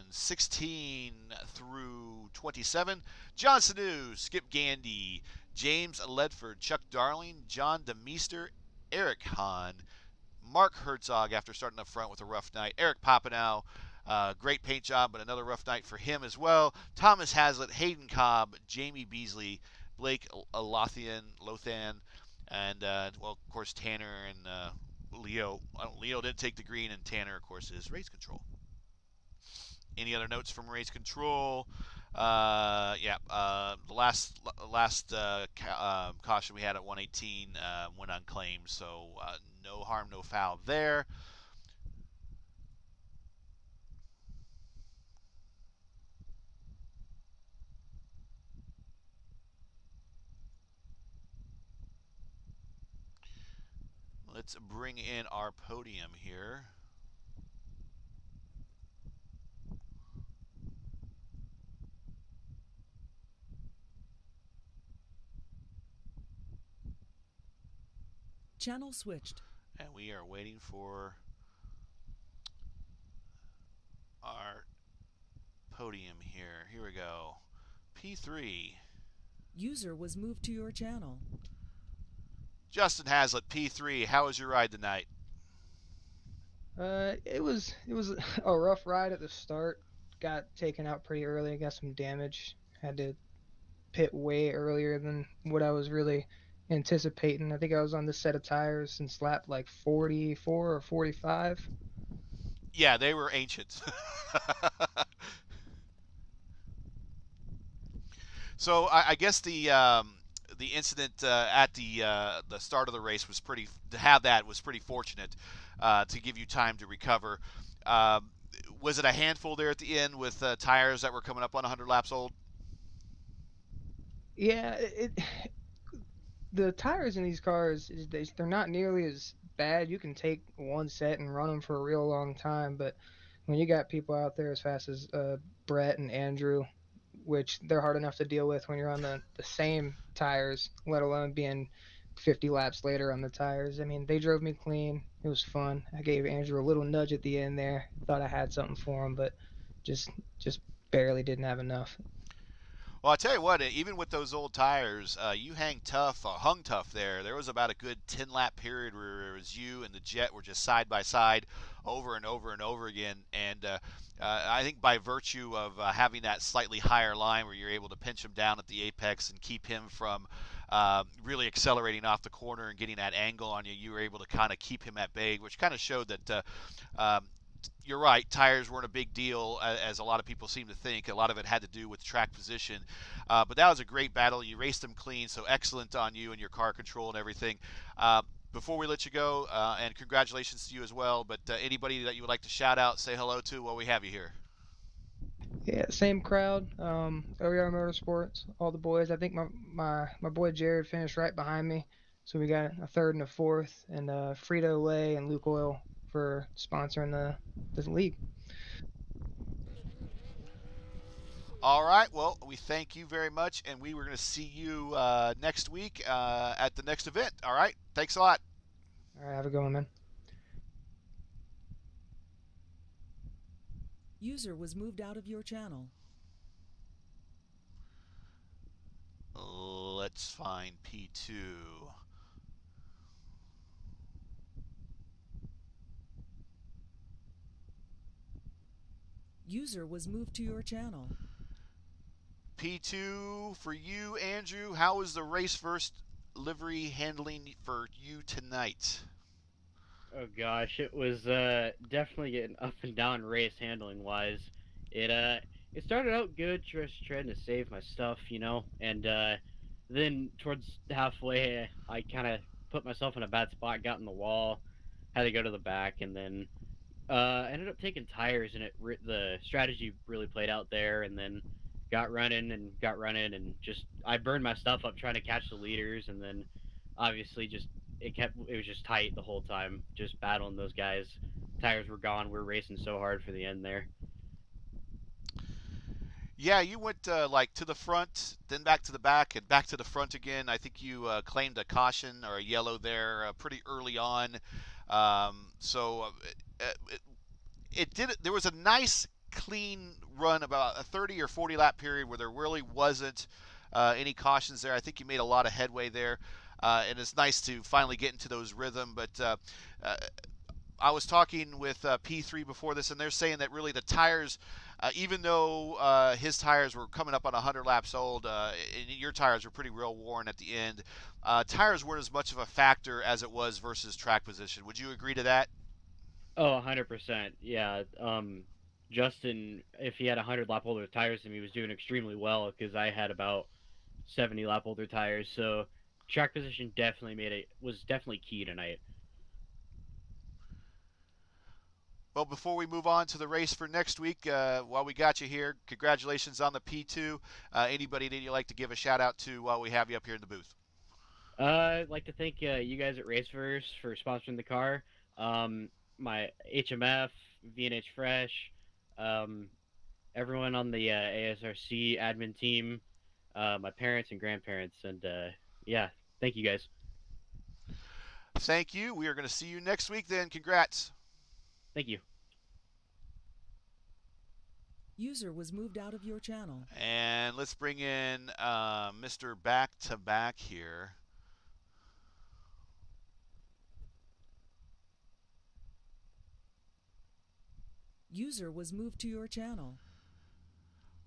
16 through 27, John Sanu, Skip Gandy, James Ledford, Chuck Darling, John DeMeester, Eric Hahn, Mark Herzog after starting up front with a rough night, Eric Papanow, great paint job, but another rough night for him as well, Thomas Hazlitt, Hayden Cobb, Jamie Beasley, Blake Lothan, and, well, of course, Tanner and Leo. Leo did take the green, and Tanner, of course, is race control. Any other notes from race control? The last caution we had at 118 went unclaimed, so no harm, no foul there. Let's bring in our podium here. Channel switched. And we are waiting for our podium here. Here we go. P3. User was moved to your channel. Justin Hazlitt, P3. How was your ride tonight? It was a rough ride at the start. Got taken out pretty early. Got some damage. Had to pit way earlier than what I was really anticipating. I think I was on this set of tires since lap like 44 or 45. Yeah, they were ancient. So I guess the incident at the start of the race was pretty to have that was pretty fortunate to give you time to recover. Um, was it a handful there at the end with tires that were coming up on 100 laps old? Yeah, the tires in these cars they're not nearly as bad. You can take one set and run them for a real long time, but when you got people out there as fast as Brett and Andrew, which they're hard enough to deal with when you're on the same tires, let alone being 50 laps later on the tires. I mean, they drove me clean. It was fun. I gave Andrew a little nudge at the end there. Thought I had something for him, but just just barely didn't have enough. Well, I tell you what, even with those old tires, you hung tough there. There was about a good 10 lap period where it was you and the Jet were just side by side over and over and over again. And I think by virtue of having that slightly higher line where you're able to pinch him down at the apex and keep him from really accelerating off the corner and getting that angle on you, you were able to kind of keep him at bay, which kind of showed that um, you're right. Tires weren't a big deal, as a lot of people seem to think. A lot of it had to do with track position. But that was a great battle. You raced them clean, so excellent on you and your car control and everything. Before we let you go, and congratulations to you as well, but anybody that you would like to shout out, say hello to while we have you here? Yeah, same crowd. OER Motorsports, all the boys. I think my boy Jared finished right behind me, so we got a third and a fourth, and Frito Lay and Luke Oil for sponsoring the league. All right. Well, we thank you very much, and we were going to see you next week at the next event. All right. Thanks a lot. All right, have a good one, man. User was moved out of your channel. Let's find P2. User was moved to your channel. P2 for you, Andrew. How was the race first livery handling for you tonight? Oh gosh, it was definitely an up and down race handling wise. It started out good, just trying to save my stuff, and then towards halfway, I kind of put myself in a bad spot, got in the wall, had to go to the back, and then ended up taking tires, and the strategy really played out there, and then got running, and just I burned my stuff up trying to catch the leaders, and then obviously just it was just tight the whole time, just battling those guys. Tires were gone. We are racing so hard for the end there. Yeah, you went like to the front, then back to the back, and back to the front again. I think you claimed a caution or a yellow there pretty early on. So it did. There was a nice clean run, about a 30 or 40 lap period where there really wasn't any cautions there. I think you made a lot of headway there, and it's nice to finally get into those rhythm. But uh, I was talking with P3 before this, and they're saying that really the tires, even though his tires were coming up on 100 laps old, and your tires were pretty real worn at the end, tires weren't as much of a factor as it was versus track position. Would you agree to that? Oh, 100%. Yeah. Justin, if he had 100 lap older tires than me, was doing extremely well because I had about 70 lap older tires. So track position was definitely key tonight. Well, before we move on to the race for next week, while we got you here, congratulations on the P2. Anybody that you'd like to give a shout out to while we have you up here in the booth? I'd like to thank you guys at Raceverse for sponsoring the car. My HMF, VNH Fresh, um, everyone on the ASRC admin team, my parents and grandparents, and yeah, thank you guys. Thank you. We are going to see you next week then. Congrats. Thank you. User was moved out of your channel. And let's bring in Mr. Back to Back here. User was moved to your channel.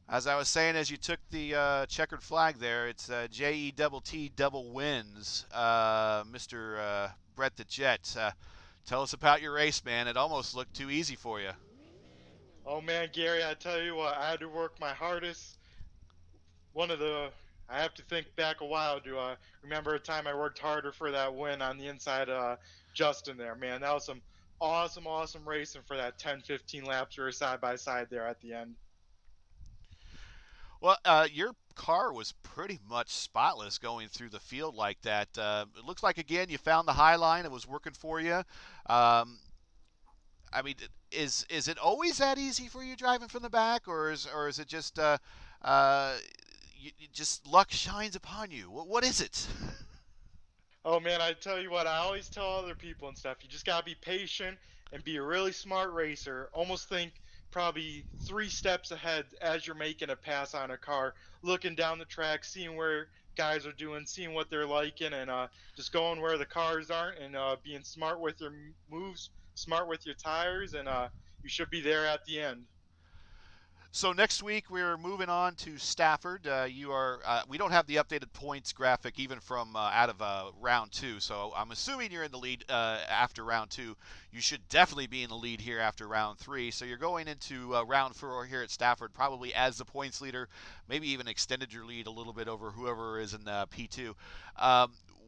As I was saying, as you took the checkered flag there, it's JETT double wins, Mr. Brett the Jet. Tell us about your race, man. It almost looked too easy for you. Oh man, Gary, I tell you what, I had to work my hardest. I have to think back a while to remember a time I worked harder for that win on the inside Justin there, man. That was some awesome racing for that 10-15 laps we were side by side there at the end. Well, your car was pretty much spotless going through the field like that. It looks like, again, you found the high line. It was working for you. I mean, is it always that easy for you driving from the back, or is it just just luck shines upon you? What is it? Oh man, I tell you what, I always tell other people and stuff, you just gotta be patient and be a really smart racer. Almost think probably 3 steps ahead as you're making a pass on a car, looking down the track, seeing where guys are doing, seeing what they're liking, and just going where the cars aren't, and being smart with your moves, smart with your tires, and you should be there at the end. So next week we're moving on to Stafford. We don't have the updated points graphic even from out of round 2. So I'm assuming you're in the lead after round 2. You should definitely be in the lead here after round 3. So you're going into round 4 here at Stafford, probably as the points leader. Maybe even extended your lead a little bit over whoever is in P2.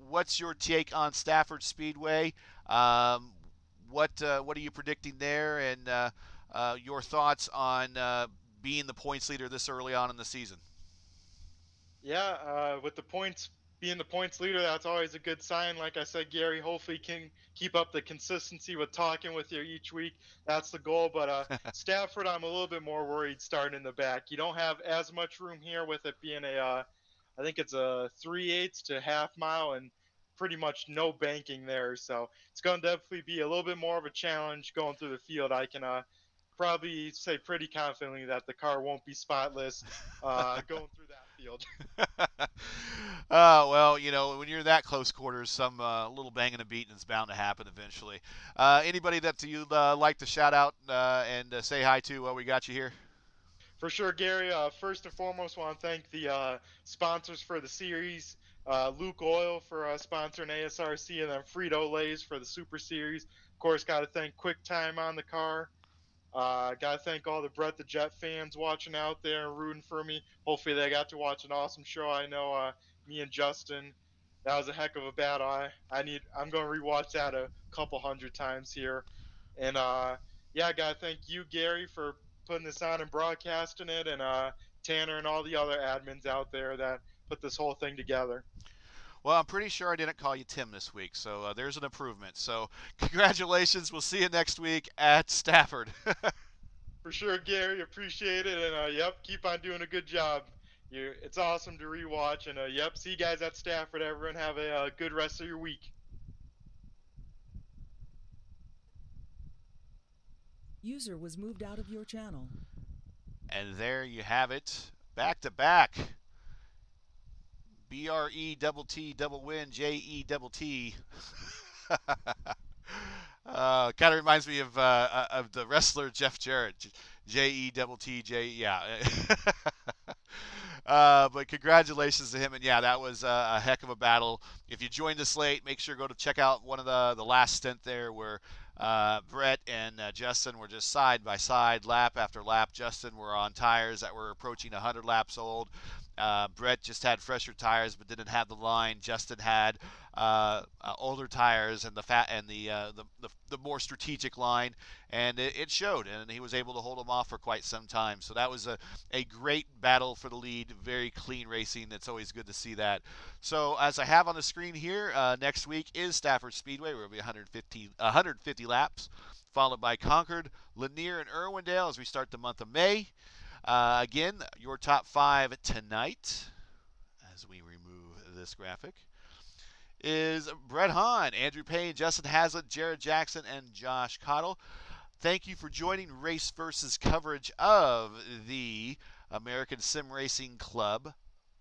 What's your take on Stafford Speedway? What are you predicting there, and your thoughts on being the points leader this early on in the season? Yeah, with the points being the points leader, that's always a good sign. Like I said, Gary, hopefully can keep up the consistency with talking with you each week. That's the goal. But Stafford, I'm a little bit more worried starting in the back. You don't have as much room here with it being I think it's a 3/8 to half mile and pretty much no banking there. So it's going to definitely be a little bit more of a challenge going through the field. I can probably say pretty confidently that the car won't be spotless going through that field. Well, when you're that close quarters, some little banging and beating is bound to happen eventually. Anybody that you'd like to shout out and say hi to while we got you here? For sure, Gary. First and foremost, want to thank the sponsors for the series. Luke Oil for sponsoring ASRC, and then Frito-Lay's for the Super Series. Of course, got to thank QuickTime on the car. Got to thank all the Brett the Jet fans watching out there and rooting for me. Hopefully they got to watch an awesome show. I know me and Justin, that was a heck of a battle. I'm going to rewatch that a couple hundred times here. And yeah, I got to thank you, Gary, for putting this on and broadcasting it, and Tanner and all the other admins out there that put this whole thing together. Well, I'm pretty sure I didn't call you Tim this week, so there's an improvement. So congratulations. We'll see you next week at Stafford. For sure, Gary. Appreciate it. And, yep, keep on doing a good job. It's awesome to rewatch. And, yep, see you guys at Stafford. Everyone have a good rest of your week. User was moved out of your channel. And there you have it. Back to back. BRETT double win, JETT. Kind of reminds me of the wrestler Jeff Jarrett. JETT, yeah. But congratulations to him, and yeah, that was a heck of a battle. If you joined us late, make sure to go to check out one of the last stint there where Brett and Justin were just side by side, lap after lap. Justin were on tires that were approaching 100 laps old. Brett just had fresher tires but didn't have the line. Justin had older tires and the more strategic line, and it showed, and he was able to hold them off for quite some time. So that was a great battle for the lead, very clean racing. It's always good to see that. So as I have on the screen here, next week is Stafford Speedway, where it'll be 150 laps, followed by Concord, Lanier, and Irwindale as we start the month of May. Again, your top 5 tonight, as we remove this graphic, is Brett Hahn, Andrew Payne, Justin Hazlitt, Jared Jackson, and Josh Cottle. Thank you for joining Race Versus coverage of the American Sim Racing Club,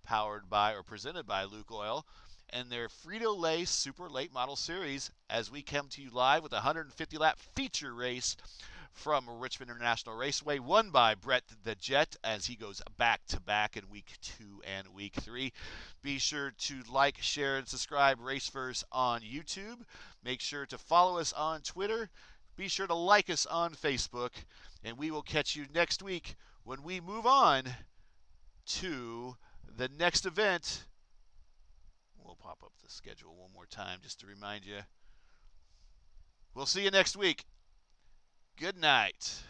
powered by or presented by Luke Oil, and their Frito-Lay Super Late Model Series, as we come to you live with a 150-lap feature race from Richmond International Raceway, won by Brett the Jet as he goes back-to-back in Week 2 and Week 3. Be sure to like, share, and subscribe Raceverse on YouTube. Make sure to follow us on Twitter. Be sure to like us on Facebook. And we will catch you next week when we move on to the next event. We'll pop up the schedule one more time just to remind you. We'll see you next week. Good night.